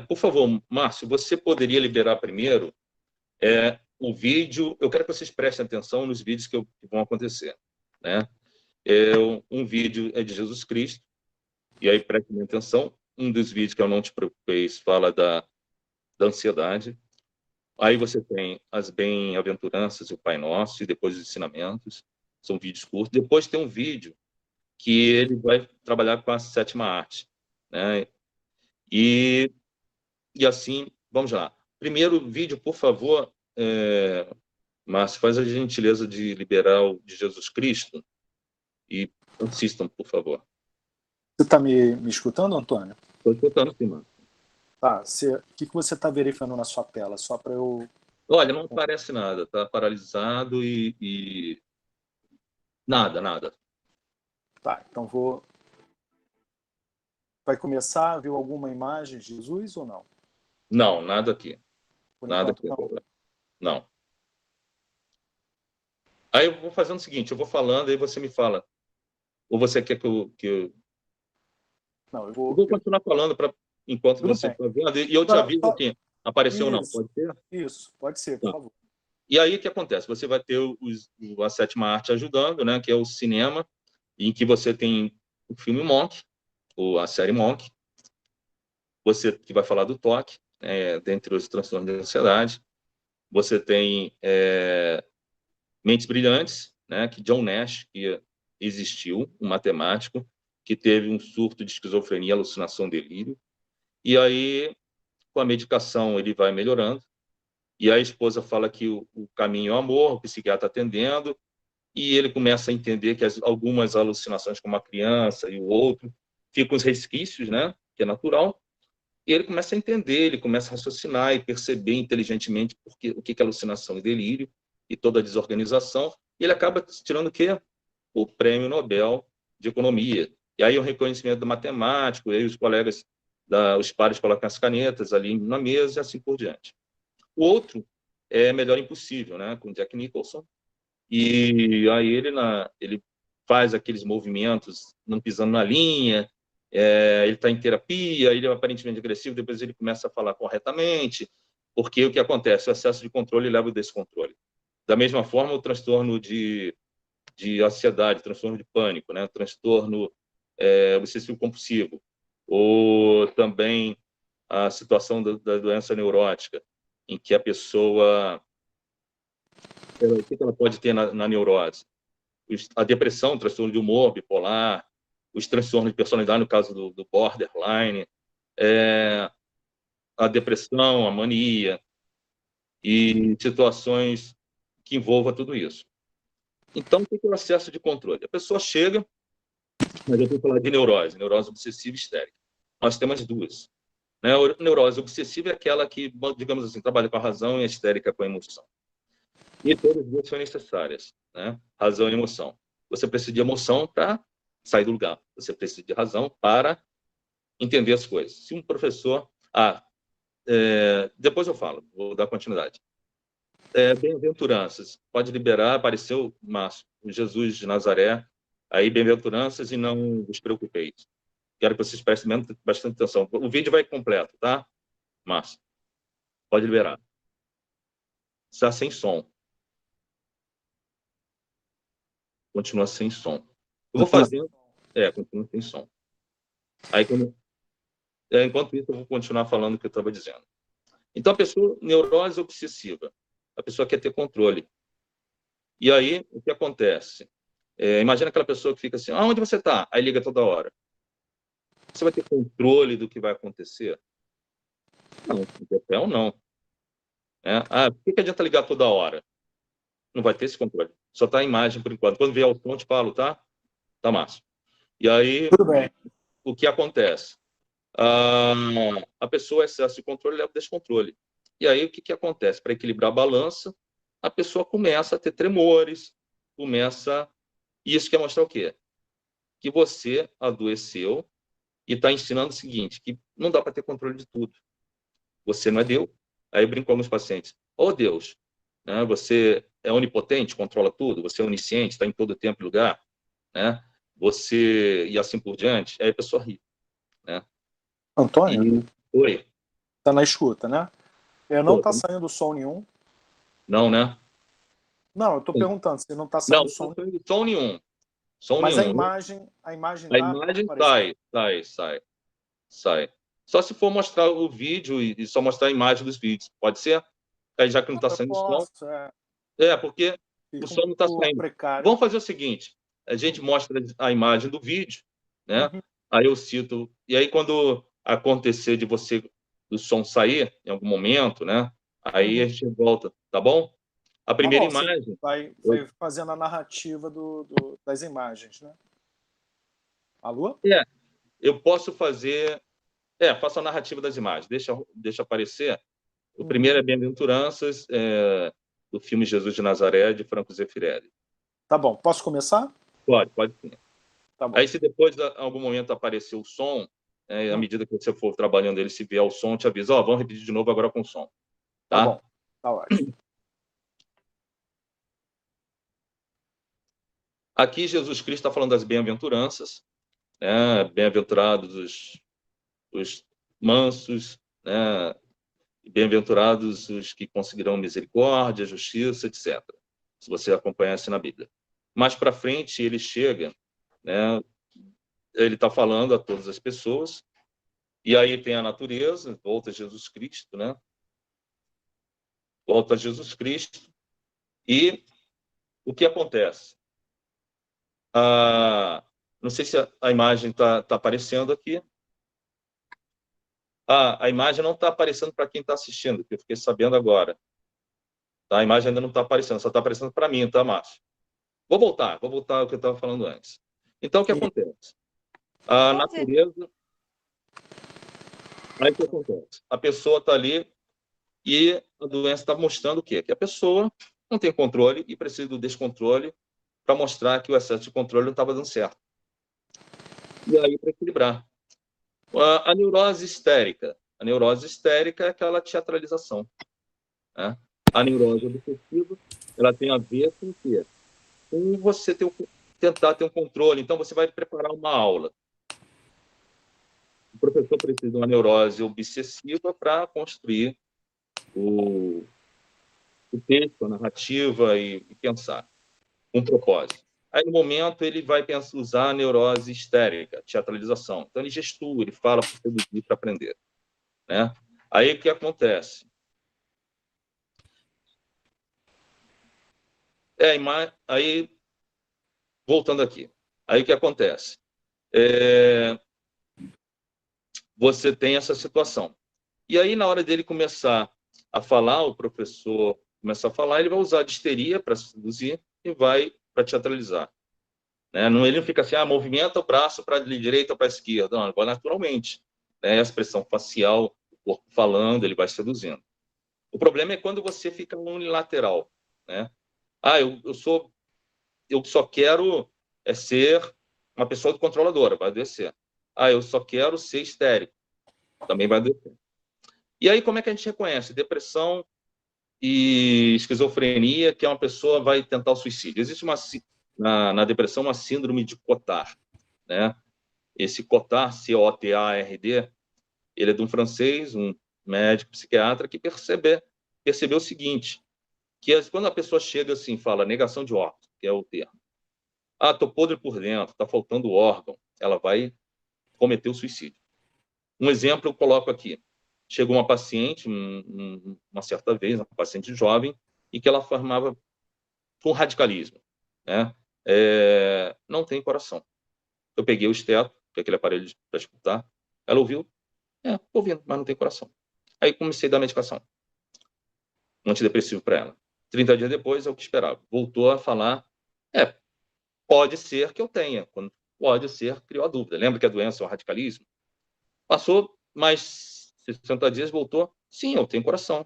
Por favor, Márcio, você poderia liberar primeiro o vídeo? Eu quero que vocês prestem atenção nos vídeos que vão acontecer. Né? Um vídeo é de Jesus Cristo, e aí prestem atenção. Um dos vídeos que eu não te preocupei fala da ansiedade. Aí você tem as bem-aventuranças e o Pai Nosso, e depois os ensinamentos. São vídeos curtos. Depois tem um vídeo que ele vai trabalhar com a sétima arte. Né? E assim, vamos lá. Primeiro vídeo, por favor, Márcio, faz a gentileza de liberar o de Jesus Cristo e assistam, por favor. Você está me escutando, Antônio? Estou escutando, sim, mano. Tá, o que você está verificando na sua tela? Só para eu... Olha, não parece nada, está paralisado e... Nada. Tá, então vou... Vai começar, viu alguma imagem de Jesus ou não? Não, nada aqui. Por Nada enquanto, aqui não. agora. Não. Aí eu vou fazendo o seguinte, eu vou falando, aí você me fala. Ou você quer que eu... Não, eu Eu vou... vou continuar falando enquanto Tudo você bem. está vendo, e eu te aviso aqui, apareceu ou não, Isso, pode ser? isso, pode ser, por Tá. favor. E aí o que acontece? Você vai ter a sétima arte ajudando, né, que é o cinema, em que você tem o filme Monk, ou a série Monk, você que vai falar do toque, dentre os transtornos de ansiedade. Você tem Mentes Brilhantes, né, que John Nash, que existiu, um matemático, que teve um surto de esquizofrenia, alucinação, delírio, e aí, com a medicação, ele vai melhorando, e a esposa fala que o caminho é o amor, o psiquiatra atendendo, e ele começa a entender que algumas alucinações, como a criança e o outro, ficam os resquícios, né, que é natural, e ele começa a entender, ele começa a raciocinar e perceber inteligentemente o que é alucinação e delírio, e toda a desorganização, e ele acaba tirando o quê? O prêmio Nobel de Economia. E aí o reconhecimento do matemático, e aí os colegas, os pares colocam as canetas ali na mesa e assim por diante. O outro é Melhor Impossível, né, com Jack Nicholson, e aí ele faz aqueles movimentos não pisando na linha, ele está em terapia, ele é aparentemente agressivo, depois ele começa a falar corretamente, porque o que acontece? O excesso de controle leva ao descontrole. Da mesma forma, o transtorno de ansiedade, transtorno de pânico, né? Transtorno obsessivo compulsivo, ou também a situação da doença neurótica, em que a pessoa... O que ela pode ter na neurose? A depressão, o transtorno de humor bipolar, os transtornos de personalidade, no caso do borderline, a depressão, a mania, e situações que envolvam tudo isso. Então, o que é o excesso de controle? A pessoa chega, mas eu vou falar de neurose obsessiva e histérica. Nós temos duas. Né? A neurose obsessiva é aquela que, digamos assim, trabalha com a razão e a histérica com a emoção. E todas as duas são necessárias, né? Razão e emoção. Você precisa de emoção para sair do lugar. Você precisa de razão para entender as coisas. Se um professor... depois eu falo, vou dar continuidade. Bem-aventuranças. Pode liberar, apareceu o Jesus de Nazaré. Aí, bem-aventuranças e não vos preocupeis. Quero que vocês prestem bastante atenção. O vídeo vai completo, tá, Márcio? Pode liberar. Está sem som. Continua sem som. Eu vou fazer... continua sem som. Aí, enquanto isso, eu vou continuar falando o que eu estava dizendo. Então, a pessoa, neurose obsessiva. A pessoa quer ter controle. E aí, o que acontece? Imagina aquela pessoa que fica assim, onde você está? Aí liga toda hora. Você vai ter controle do que vai acontecer? Não, no papel não. Por que adianta ligar toda hora? Não vai ter esse controle. Só está a imagem por enquanto. Quando vier o som, eu te falo, tá? Tá, Márcio. E aí, Tudo bem. O que acontece? A pessoa, excesso de controle, leva descontrole. E aí, o que acontece? Para equilibrar a balança, a pessoa começa a ter tremores, E isso quer mostrar o quê? Que você adoeceu e está ensinando o seguinte, que não dá para ter controle de tudo. Você não é Deus. Aí eu brinco com alguns pacientes. Deus, né? Você é onipotente, controla tudo, você é onisciente, está em todo tempo e lugar, né? E assim por diante. Aí a pessoa ri, né? Antônio? Oi. Tá na escuta, né? Não tá saindo som nenhum. Não, né? Não, eu tô perguntando se não tá saindo som. Não tá saindo som nenhum. Mas nenhum. A imagem sai. Só se for mostrar o vídeo e só mostrar a imagem dos vídeos. Pode ser? Aí já que não está saindo som. Porque o som não está saindo. Precário. Vamos fazer o seguinte: a gente mostra a imagem do vídeo, né? Uhum. Aí eu cito. E aí, quando acontecer de do som sair, em algum momento, né? Aí a gente volta, tá bom? A primeira imagem. Vai fazendo a narrativa das imagens, né? Alô? Eu posso fazer. Faço a narrativa das imagens. Deixa aparecer. O primeiro é Bem-aventuranças, do filme Jesus de Nazaré, de Franco Zeffirelli. Tá bom. Posso começar? Pode sim. Tá bom. Aí, se depois, em algum momento, aparecer o som, à medida que você for trabalhando ele, se vier o som, te avisa, vamos repetir de novo agora com o som. Tá bom. Tá ótimo. Aqui, Jesus Cristo está falando das bem-aventuranças, né? Bem-aventurados os mansos, né? Bem-aventurados os que conseguirão misericórdia, justiça, etc. Se você acompanhasse na Bíblia. Mais para frente, ele chega, né? Ele está falando a todas as pessoas, e aí tem a natureza, volta a Jesus Cristo, né? Volta a Jesus Cristo, e o que acontece? Não sei se a imagem está aparecendo aqui. A imagem não está aparecendo para quem está assistindo, que eu fiquei sabendo agora. Tá? A imagem ainda não está aparecendo, só está aparecendo para mim, tá, Márcio? Vou voltar ao que eu estava falando antes. Então, o que acontece? A natureza... Aí o que acontece? A pessoa está ali e a doença está mostrando o quê? Que a pessoa não tem controle e precisa do descontrole para mostrar que o excesso de controle não estava dando certo. E aí, para equilibrar. A neurose histérica. A neurose histérica é aquela teatralização. Né? A neurose obsessiva, ela tem a ver com o quê? Com você tentar ter um controle. Então, você vai preparar uma aula. O professor precisa de uma neurose obsessiva para construir o texto, a narrativa e pensar um propósito. Aí, no momento, ele vai usar a neurose histérica, teatralização. Então, ele gestura, ele fala para produzir, para aprender. Né? Aí, o que acontece? Aí, voltando aqui. Aí, o que acontece? Você tem essa situação. E aí, na hora dele começar a falar, o professor começar a falar, ele vai usar a histeria para seduzir e vai para teatralizar. Né? Ele não fica assim, movimenta o braço para a direita ou para a esquerda. Não, ele vai naturalmente. Né? A expressão facial, o corpo falando, ele vai seduzindo. O problema é quando você fica unilateral. Né? Eu só quero ser uma pessoa controladora, vai adoecer. Eu só quero ser histérico, também vai adoecer. E aí, como é que a gente reconhece? Depressão e esquizofrenia, que uma pessoa vai tentar o suicídio. Existe na depressão uma síndrome de Cotard. Né? Esse Cotard, C-O-T-A-R-D, ele é de um francês, um médico psiquiatra, que percebeu o seguinte, que quando a pessoa chega assim, fala negação de órgãos, que é o termo, tô podre por dentro, tá faltando órgão, ela vai cometer o suicídio. Um exemplo eu coloco aqui. Chegou uma paciente, uma certa vez, uma paciente jovem, e que ela formava com radicalismo. Né? Não tem coração. Eu peguei o esteto, que é aquele aparelho para escutar, ela ouviu, ouvindo, mas não tem coração. Aí comecei a dar medicação, um antidepressivo para ela. 30 dias depois, é o que esperava. Voltou a falar, pode ser que eu tenha. Quando pode ser, criou a dúvida. Lembra que a doença é o radicalismo? Passou mais 60 dias, voltou. Sim, eu tenho coração.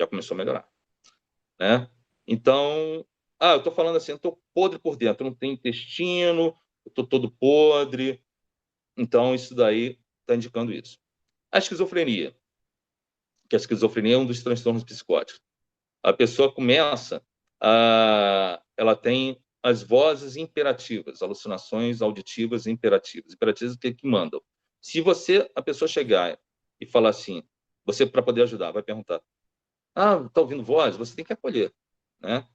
Já começou a melhorar. Né? Então, eu estou falando assim, eu estou podre por dentro, não tenho intestino, eu estou todo podre. Então, isso daí está indicando isso. A esquizofrenia, que a esquizofrenia é um dos transtornos psicóticos. A pessoa começa ela tem as vozes imperativas, alucinações auditivas imperativas. Imperativas que mandam. Se a pessoa chegar e falar assim, você, para poder ajudar, vai perguntar, está ouvindo voz? Você tem que acolher. Né?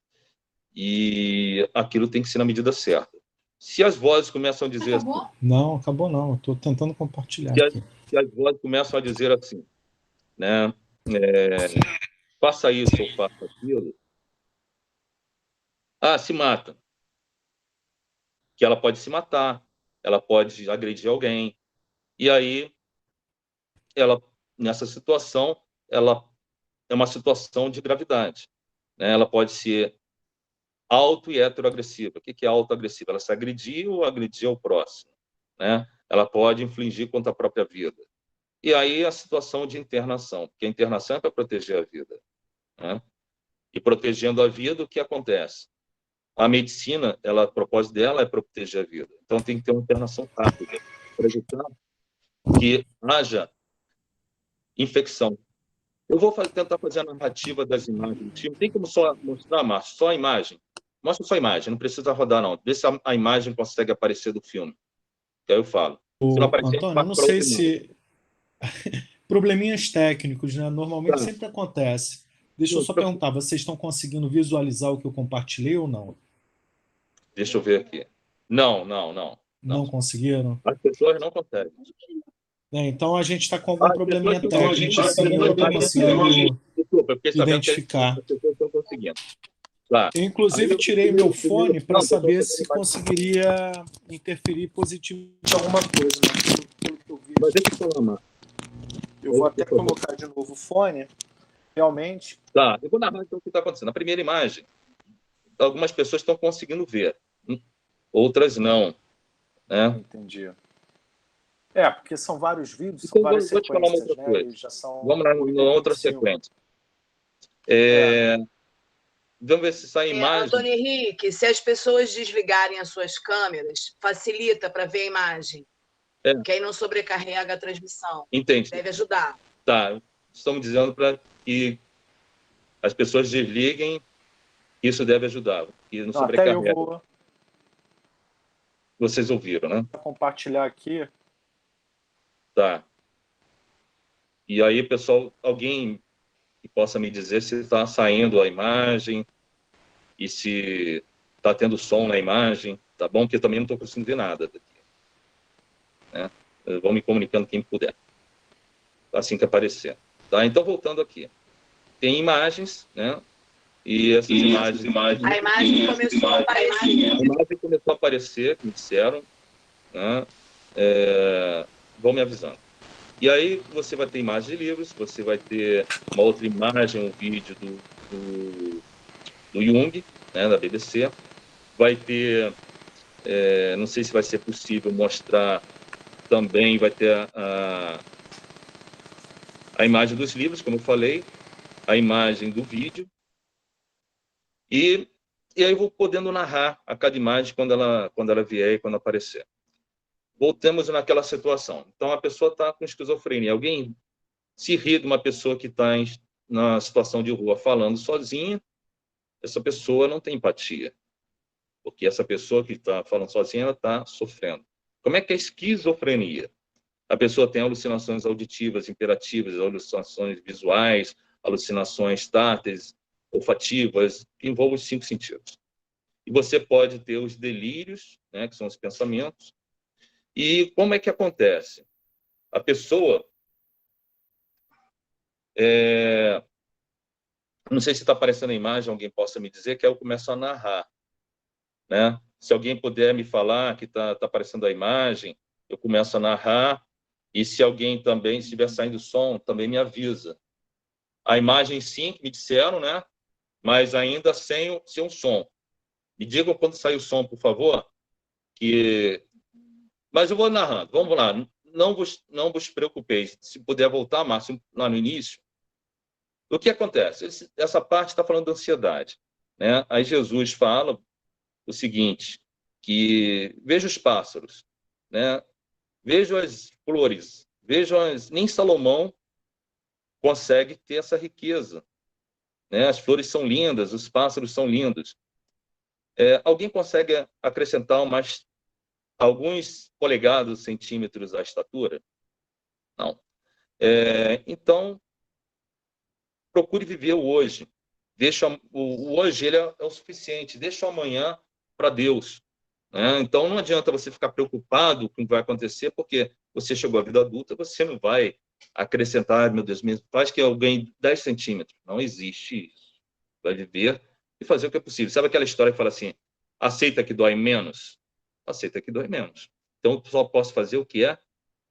E aquilo tem que ser na medida certa. Se as vozes começam a dizer Acabou? assim... Não, acabou não. Estou tentando compartilhar aqui. Se as vozes começam a dizer assim, né? Faça isso ou faça aquilo, se mata. Que ela pode se matar, ela pode agredir alguém. E aí, nessa situação, ela é uma situação de gravidade. Né? Ela pode ser auto e heteroagressiva. O que é autoagressiva? Ela se agredir ou agredir ao próximo. Né? Ela pode infligir contra a própria vida. E aí a situação de internação, porque a internação é para proteger a vida. Né? E protegendo a vida, o que acontece? A medicina, a propósito dela é proteger a vida. Então tem que ter uma internação rápida para evitar que haja infecção. Eu vou tentar fazer a narrativa das imagens do time. Tem como só mostrar, Márcio? Só a imagem. Mostra só a imagem, não precisa rodar, não. Vê se a imagem consegue aparecer do filme. Que aí eu falo. Se não aparecer, Antônio, eu não sei se... Probleminhas técnicos, né? Normalmente sempre acontece. Deixa eu só perguntar, vocês estão conseguindo visualizar o que eu compartilhei ou não? Deixa eu ver aqui. Não. Não conseguiram? As pessoas não conseguem. Então a gente está com algum probleminha técnico, assim, eu não estou conseguindo identificar. As pessoas estão conseguindo. Tá. Eu, inclusive, tirei meu fone para saber se conseguiria interferir positivo em alguma coisa. Mas deixa eu falar, Marcos. Eu vou até colocar de novo o fone. Realmente... Tá, eu vou narrar então o que está acontecendo. Na primeira imagem, algumas pessoas estão conseguindo ver, outras não. Né? Entendi. Porque são vários vídeos, então, são várias vou te falar uma outra coisa. Já são vamos lá numa outra sequência. Vamos ver se sai imagem. Antônio Henrique, se as pessoas desligarem as suas câmeras, facilita para ver a imagem. Que aí não sobrecarrega a transmissão. Entendi. Deve ajudar. Tá, estamos dizendo para que as pessoas desliguem, isso deve ajudar, que não sobrecarrega. Vocês ouviram, né? Vou compartilhar aqui. Tá. E aí, pessoal, alguém que possa me dizer se está saindo a imagem e se está tendo som na imagem, tá bom? Porque eu também não estou conseguindo ver nada daqui. Né? Vão me comunicando quem puder, assim que aparecer. Tá? Então, voltando aqui. Tem imagens, né? E essas imagens... A imagem começou a aparecer. A imagem começou a aparecer, que me disseram, né? Vão me avisando. E aí você vai ter imagens de livros, você vai ter uma outra imagem, um vídeo do Jung, né, da BBC, vai ter, não sei se vai ser possível mostrar também, vai ter a imagem dos livros, como eu falei, a imagem do vídeo, e aí eu vou podendo narrar a cada imagem quando ela vier e quando aparecer. Voltamos naquela situação. Então, a pessoa está com esquizofrenia. Alguém se ri de uma pessoa que está na situação de rua falando sozinha, essa pessoa não tem empatia, porque essa pessoa que está falando sozinha, ela está sofrendo. Como é que é a esquizofrenia? A pessoa tem alucinações auditivas, imperativas, alucinações visuais, alucinações táteis, olfativas, que envolvem os 5 sentidos. E você pode ter os delírios, né, que são os pensamentos. E como é que acontece? A pessoa... não sei se está aparecendo a imagem, alguém possa me dizer, que eu começo a narrar, né? Se alguém puder me falar que está aparecendo a imagem, eu começo a narrar, e se alguém também estiver saindo som, também me avisa. A imagem sim, que me disseram, né? Mas ainda sem um som. Me digam quando sai o som, por favor. Mas eu vou narrando. Vamos lá. Não vos preocupeis. Se puder voltar, Márcio, lá no início. O que acontece? Essa parte está falando da ansiedade, né? Aí Jesus fala o seguinte, que veja os pássaros, né? Veja as flores, nem Salomão consegue ter essa riqueza, né? As flores são lindas, os pássaros são lindos. Alguém consegue acrescentar alguns polegadas, centímetros à estatura? Não. Então, procure viver o hoje. O hoje ele é o suficiente. Deixa o amanhã para Deus. Né? Então, não adianta você ficar preocupado com o que vai acontecer, porque você chegou à vida adulta, você não vai acrescentar, meu Deus, faz que eu ganhe 10 centímetros. Não existe isso. Vai viver e fazer o que é possível. Sabe aquela história que fala assim, aceita que dói menos? Aceita que dói menos. Então, eu só posso fazer o que é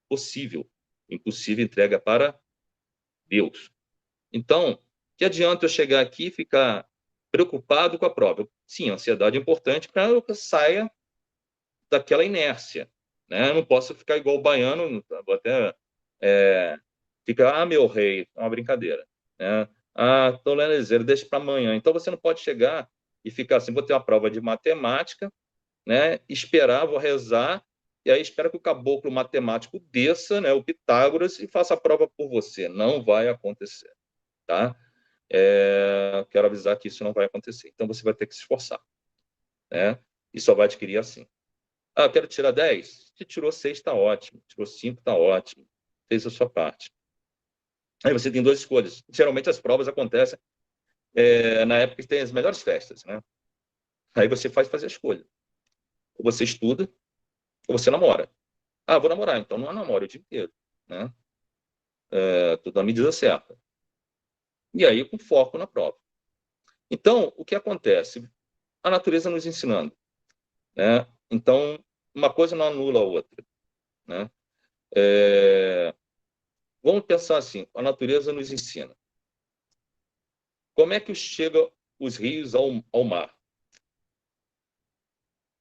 possível. Impossível entrega para Deus. Então, que adianta eu chegar aqui e ficar preocupado com a prova? Sim, a ansiedade é importante para eu saia daquela inércia. Né? Eu não posso ficar igual o baiano, vou até ficar, meu rei, é uma brincadeira. Né? Tô lezeiro, deixa para amanhã. Então, você não pode chegar e ficar assim, vou ter uma prova de matemática, né? Esperar, vou rezar, e aí espera que o caboclo matemático desça, né, o Pitágoras, e faça a prova por você. Não vai acontecer. Tá? Quero avisar que isso não vai acontecer. Então, você vai ter que se esforçar. Né? E só vai adquirir assim. Eu quero tirar 10. Se tirou 6, está ótimo. Tirou 5, está ótimo. Fez a sua parte. Aí você tem 2 escolhas. Geralmente, as provas acontecem na época que tem as melhores festas. Né? Aí você faz fazer a escolha. Ou você estuda, ou você namora. Vou namorar. Então, não namora o dia inteiro. Né? Tudo na medida certa. E aí, com foco na prova. Então, o que acontece? A natureza nos ensinando. Né? Então, uma coisa não anula a outra. Né? Vamos pensar assim, a natureza nos ensina. Como é que chega os rios ao mar?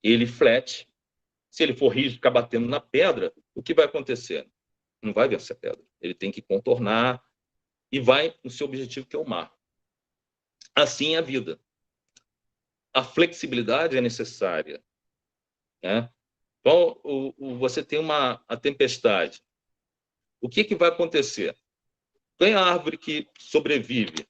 Ele flete. Se ele for rígido, ficar batendo na pedra, o que vai acontecer? Não vai vencer a pedra. Ele tem que contornar e vai no seu objetivo, que é o mar. Assim é a vida. A flexibilidade é necessária. Né? Então, você tem a tempestade. O que vai acontecer? Tem a árvore que sobrevive.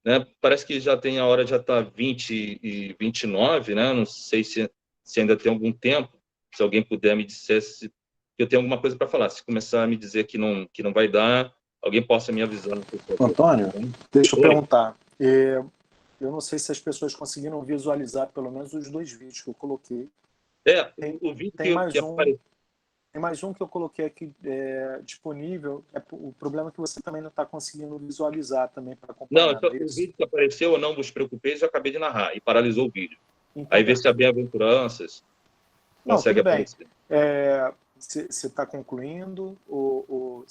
Né? Parece que já tem a hora, já está 20 e 29, né? Não sei se ainda tem algum tempo. Se alguém puder me dizer se eu tenho alguma coisa para falar. Se começar a me dizer que não vai dar, alguém possa me avisar. Antônio, deixa eu perguntar. Eu não sei se as pessoas conseguiram visualizar pelo menos os 2 vídeos que eu coloquei. O vídeo tem mais que um. apareceu. Tem mais um que eu coloquei aqui disponível. O problema é que você também não está conseguindo visualizar também para acompanhar. Não, o vídeo que apareceu, eu não vos preocupeis, eu acabei de narrar e paralisou o vídeo. Então, aí vê se a bem-aventuranças consegue aparecer. Você está concluindo?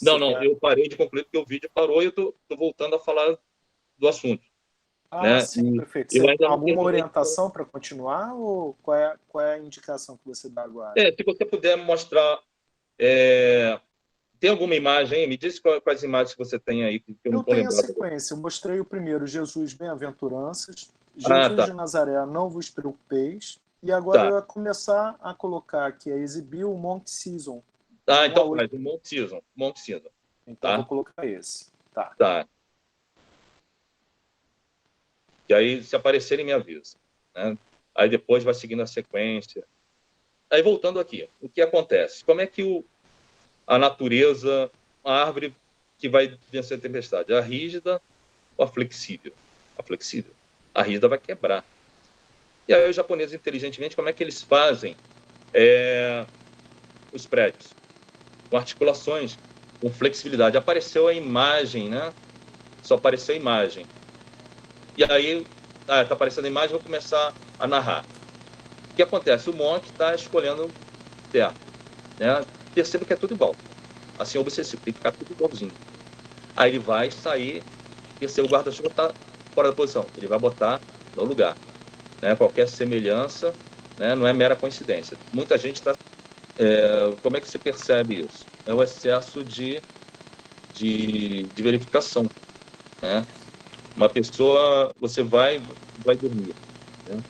Não, eu parei de concluir porque o vídeo parou e eu estou voltando a falar do assunto. né? Sim, prefeito. Eu Você ainda não alguma terminei. orientação para continuar ou qual é a indicação que você dá agora? Se você puder mostrar, tem alguma imagem aí? Me diz quais imagens que você tem aí, que eu não Eu estou tenho a lembrado. sequência. Eu mostrei o primeiro, Jesus, bem-aventuranças. Ah, Jesus tá. de Nazaré, não vos preocupeis. E agora eu Tá. ia começar a colocar aqui, a exibir o Monte Season. Então faz o Monte Season. Então vou Tá? colocar esse. Tá. Tá. E aí, se aparecerem, me avisa, né? Aí depois vai seguindo a sequência. Aí, voltando aqui, o que acontece? Como é que a natureza, a árvore que vai vencer a tempestade? A rígida ou a flexível? A flexível. A rígida vai quebrar. E aí, os japoneses, inteligentemente, como é que eles fazem os prédios? Com articulações, com flexibilidade. Apareceu a imagem, né? Só apareceu a imagem. E aí, está aparecendo a imagem, vou começar a narrar. O que acontece? O monge está escolhendo terra, né? Perceba que é tudo igual. Assim, obsessivo, tem que ficar tudo igualzinho. Aí ele vai sair, perceba o guarda-chuva está fora da posição. Ele vai botar no lugar, né? Qualquer semelhança, né? Não é mera coincidência. Muita gente está... como é que se percebe isso? É o excesso de verificação, né? Uma pessoa, você vai dormir, né?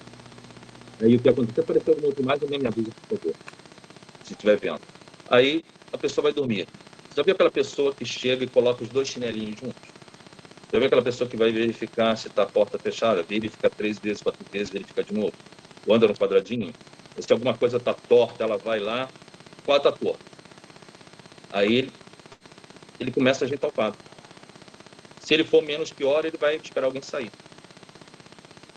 Aí o que acontece? Apareceu alguma outra imagem, alguém me avisa, por favor, se estiver vendo. Aí a pessoa vai dormir. Você já viu aquela pessoa que chega e coloca os dois chinelinhos juntos? Já viu aquela pessoa que vai verificar se está a porta fechada? Verifica 3 vezes, 4 vezes, verifica de novo. Ou anda no quadradinho. Ou se alguma coisa está torta, ela vai lá, qual está torta? Aí ele começa a ajeitar o quadro. Se ele for menos pior, ele vai esperar alguém sair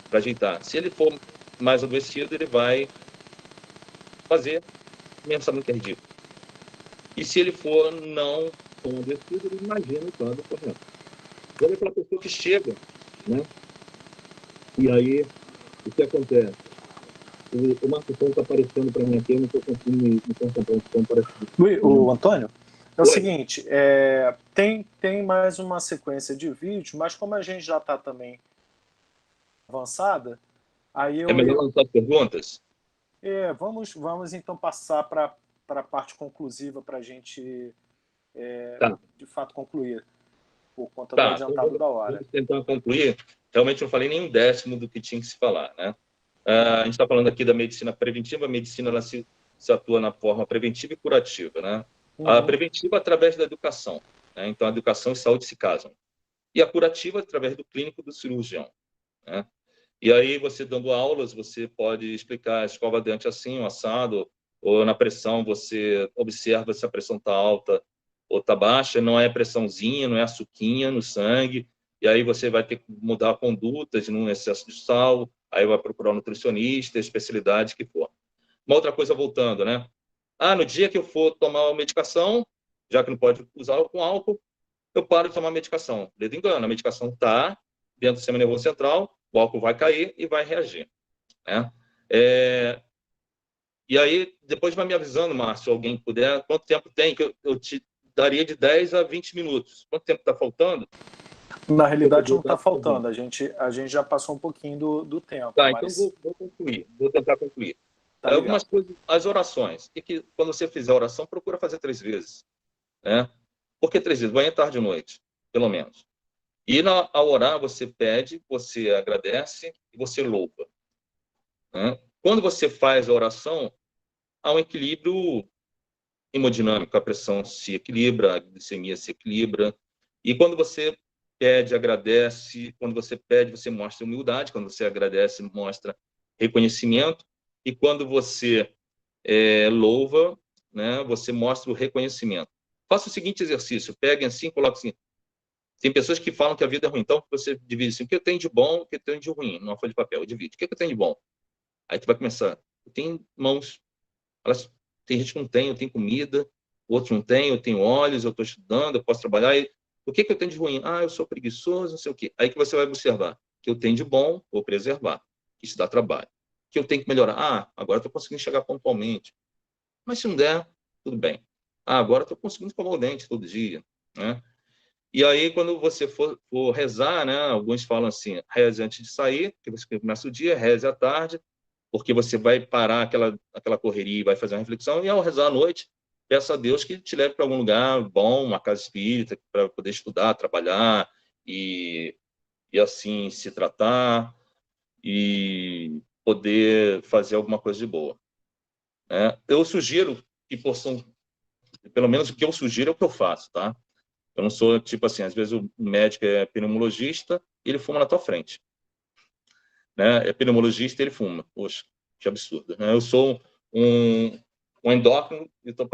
para ajeitar. Se ele for mais adoecido, ele vai fazer mensalmente ridículo. E se ele for não tão adoecido, ele imagina o quadro correto. Olha aquela pessoa que chega, né? E aí, o que acontece? O Marco Ponto está aparecendo para mim aqui, eu não estou conseguindo me concentrar, então parece... O Antônio, é o Oi. seguinte, tem mais uma sequência de vídeos, mas como a gente já está também avançada, aí É melhor lançar as perguntas? vamos então passar para a parte conclusiva para a gente, Tá. de fato, concluir, por conta do Tá, então adiantado da hora. vamos tentar concluir. Realmente eu não falei nem um décimo do que tinha que se falar, né? A gente está falando aqui da medicina preventiva. A medicina ela se atua na forma preventiva e curativa, né? A preventiva através da educação, né? Então, a educação e saúde se casam. E a curativa através do clínico do cirurgião, né? E aí, você dando aulas, você pode explicar a escova dente assim, o assado, ou na pressão, você observa se a pressão está alta ou está baixa, não é pressãozinha, não é açuquinha no sangue, e aí você vai ter que mudar condutas num excesso de sal, aí vai procurar um nutricionista, especialidade que for. Uma outra coisa, voltando, né? No dia que eu for tomar uma medicação, já que não pode usar com álcool, eu paro de tomar medicação. Dedo engano, a medicação está dentro do sistema nervoso central, o álcool vai cair e vai reagir, né? E aí, depois vai me avisando, Márcio, alguém puder, quanto tempo tem, que eu te daria de 10 a 20 minutos. Quanto tempo está faltando? Na realidade, não está faltando, a gente já passou um pouquinho do tempo. Tá, mas... então vou concluir, vou tentar concluir. Tá algumas coisas, as orações, que quando você fizer a oração, procura fazer 3 vezes, né? Por que 3 vezes? Manhã, tarde e noite, pelo menos. E ao orar, você pede, você agradece e você louva, né? Quando você faz a oração, há um equilíbrio hemodinâmico, a pressão se equilibra, a glicemia se equilibra. E quando você pede, agradece, quando você pede, você mostra humildade, quando você agradece, mostra reconhecimento, e quando você louva, né, você mostra o reconhecimento. Faça o seguinte exercício, peguem assim, coloquem assim. Tem pessoas que falam que a vida é ruim, então você divide assim, o que eu tenho de bom, o que eu tenho de ruim, numa folha de papel, divide. O que eu tenho de bom? Aí tu vai começar, eu tenho mãos, elas, tem gente que não tem, eu tenho comida, outros não tem, eu tenho olhos, eu estou estudando, eu posso trabalhar, e o que eu tenho de ruim? Eu sou preguiçoso, não sei o quê. Aí que você vai observar, o que eu tenho de bom, vou preservar, isso dá trabalho. O que eu tenho que melhorar? Agora estou conseguindo chegar pontualmente. Mas se não der, tudo bem. Agora estou conseguindo escovar o dente todo dia, né? E aí, quando você for rezar, né, alguns falam assim, reze antes de sair, que você começa o dia, reze à tarde, porque você vai parar aquela correria e vai fazer uma reflexão, e ao rezar à noite, peça a Deus que te leve para algum lugar bom, uma casa espírita, para poder estudar, trabalhar e assim se tratar e poder fazer alguma coisa de boa. Eu sugiro que possam, pelo menos o que eu sugiro é o que eu faço, tá? Eu não sou tipo assim, às vezes o médico é pneumologista e ele fuma na tua frente, né? É pneumologista e ele fuma. Poxa, que absurdo, né? Eu sou um endócrino e estou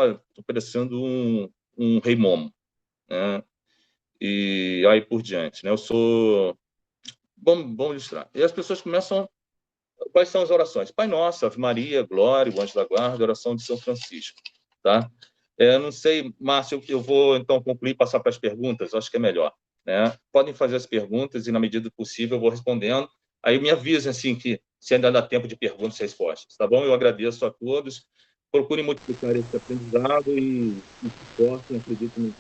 parecendo um rei momo, né? E aí por diante, né? Eu sou... Vamos ilustrar. E as pessoas começam... Quais são as orações? Pai Nosso, Ave Maria, Glória, o Anjo da Guarda, oração de São Francisco, tá? Não sei, Márcio, eu vou então concluir e passar para as perguntas, acho que é melhor, né? Podem fazer as perguntas e, na medida do possível, eu vou respondendo. Aí me avisem, assim, que se ainda dá tempo de perguntas e respostas, tá bom? Eu agradeço a todos. Procurem multiplicar esse aprendizado e suportem, acreditem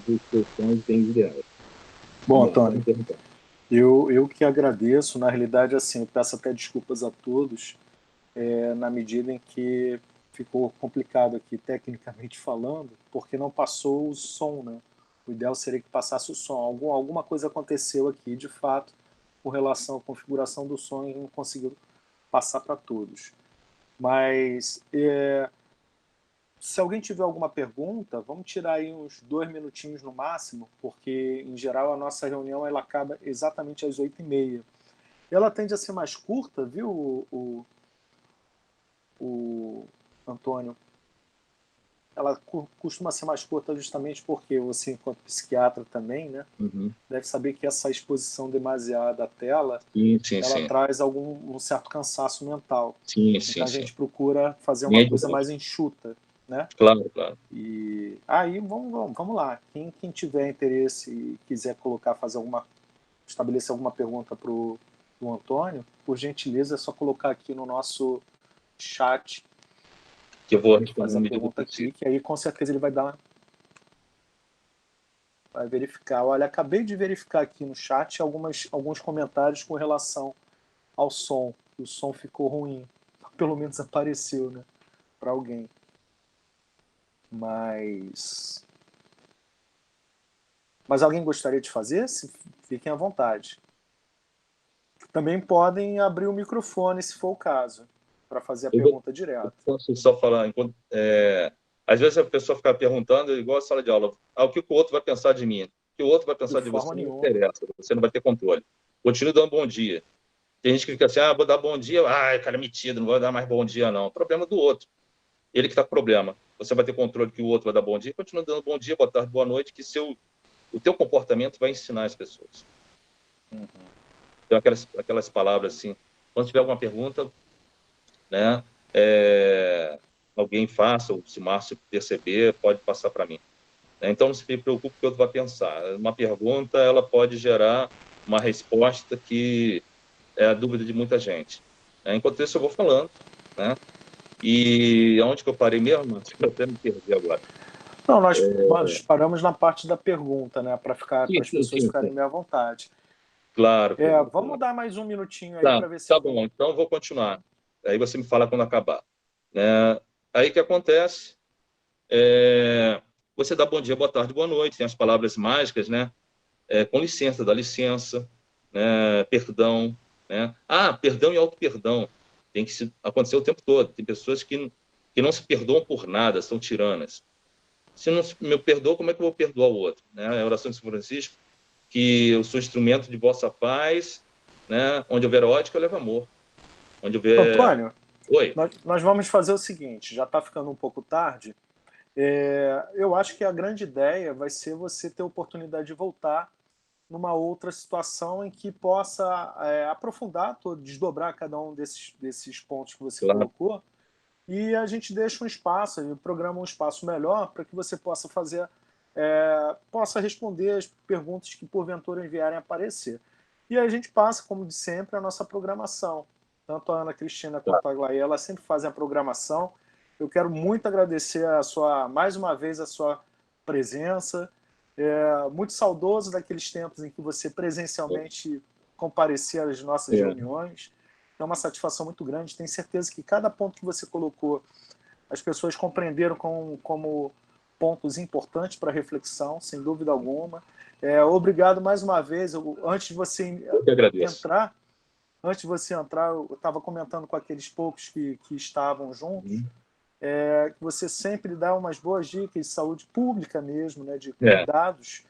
nos seus sonhos bem ideais. Bom, Antônio, eu que agradeço. Na realidade, assim, eu peço até desculpas a todos, na medida em que ficou complicado aqui, tecnicamente falando, porque não passou o som, né? O ideal seria que passasse o som. Alguma coisa aconteceu aqui, de fato, com relação à configuração do som e não conseguiu passar para todos. Mas, se alguém tiver alguma pergunta, vamos tirar aí uns 2 minutinhos no máximo, porque, em geral, a nossa reunião ela acaba exatamente às 8h30. Ela tende a ser mais curta, viu, o Antônio? Ela costuma ser mais curta justamente porque você, enquanto psiquiatra também, né, deve saber que essa exposição demasiada à tela, ela traz um certo cansaço mental. Então a gente procura fazer uma coisa mais enxuta, né? Claro, claro. E aí vamos lá. Quem tiver interesse e quiser estabelecer alguma pergunta para o Antônio, por gentileza, é só colocar aqui no nosso chat, que eu vou fazer a pergunta aqui, que aí com certeza ele vai verificar. Olha, acabei de verificar aqui no chat alguns comentários com relação ao som. O som ficou ruim. Pelo menos apareceu, né? Para alguém. Mas alguém gostaria de fazer? Fiquem à vontade. Também podem abrir o microfone, se for o caso, para fazer a pergunta direta. Posso só falar? Às vezes a pessoa fica perguntando, igual a sala de aula, o que o outro vai pensar de mim? O que o outro vai pensar de você não interessa, você não vai ter controle. Continue dando bom dia. Tem gente que fica assim, vou dar bom dia, cara, metido, não vou dar mais bom dia, não. O problema é do outro. Ele que está com problema. Você vai ter controle que o outro vai dar bom dia, continua dando bom dia, boa tarde, boa noite, que o teu comportamento vai ensinar as pessoas. Então, aquelas palavras assim, quando tiver alguma pergunta, né, alguém faça, ou se o Márcio perceber, pode passar para mim. Então, não se preocupe que o outro vai pensar. Uma pergunta, ela pode gerar uma resposta que é a dúvida de muita gente. Enquanto isso, eu vou falando, né? E onde que eu parei mesmo? Eu até me perdi agora. Não, nós paramos na parte da pergunta, né? Para as pessoas ficarem meio à vontade. Claro. Vamos dar mais um minutinho aí para ver se... Tá bom, então eu vou continuar. Aí você me fala quando acabar. Aí o que acontece? Você dá bom dia, boa tarde, boa noite. Tem as palavras mágicas, né? Com licença, dá licença, né? Perdão, né? Perdão e auto-perdão. Tem que acontecer o tempo todo. Tem pessoas que não se perdoam por nada, são tiranas. Se não me perdoa, como é que eu vou perdoar o outro? A oração de São Francisco, que eu sou instrumento de vossa paz, né? Onde houver ódio, eu levo amor. Onde houver... Antônio, Oi. Nós vamos fazer o seguinte, já está ficando um pouco tarde. Eu acho que a grande ideia vai ser você ter a oportunidade de voltar numa outra situação em que possa aprofundar, desdobrar cada um desses pontos que você colocou, e a gente deixa um espaço, programa um espaço melhor para que você possa possa responder as perguntas que porventura vierem a aparecer. E a gente passa, como de sempre, a nossa programação. Tanto a Ana Cristina quanto a Aglaé, elas sempre fazem a programação. Eu quero muito agradecer mais uma vez a sua presença. Muito saudoso daqueles tempos em que você presencialmente comparecia às nossas reuniões. É uma satisfação muito grande. Tenho certeza que cada ponto que você colocou, as pessoas compreenderam como pontos importantes para reflexão, sem dúvida alguma. Obrigado mais uma vez. Antes de você entrar, eu estava comentando com aqueles poucos que estavam juntos, que você sempre dá umas boas dicas de saúde pública mesmo, né, de cuidados,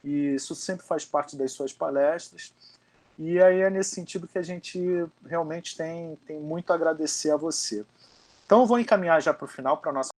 e isso sempre faz parte das suas palestras. E aí é nesse sentido que a gente realmente tem muito a agradecer a você. Então eu vou encaminhar já para o final, para a nossa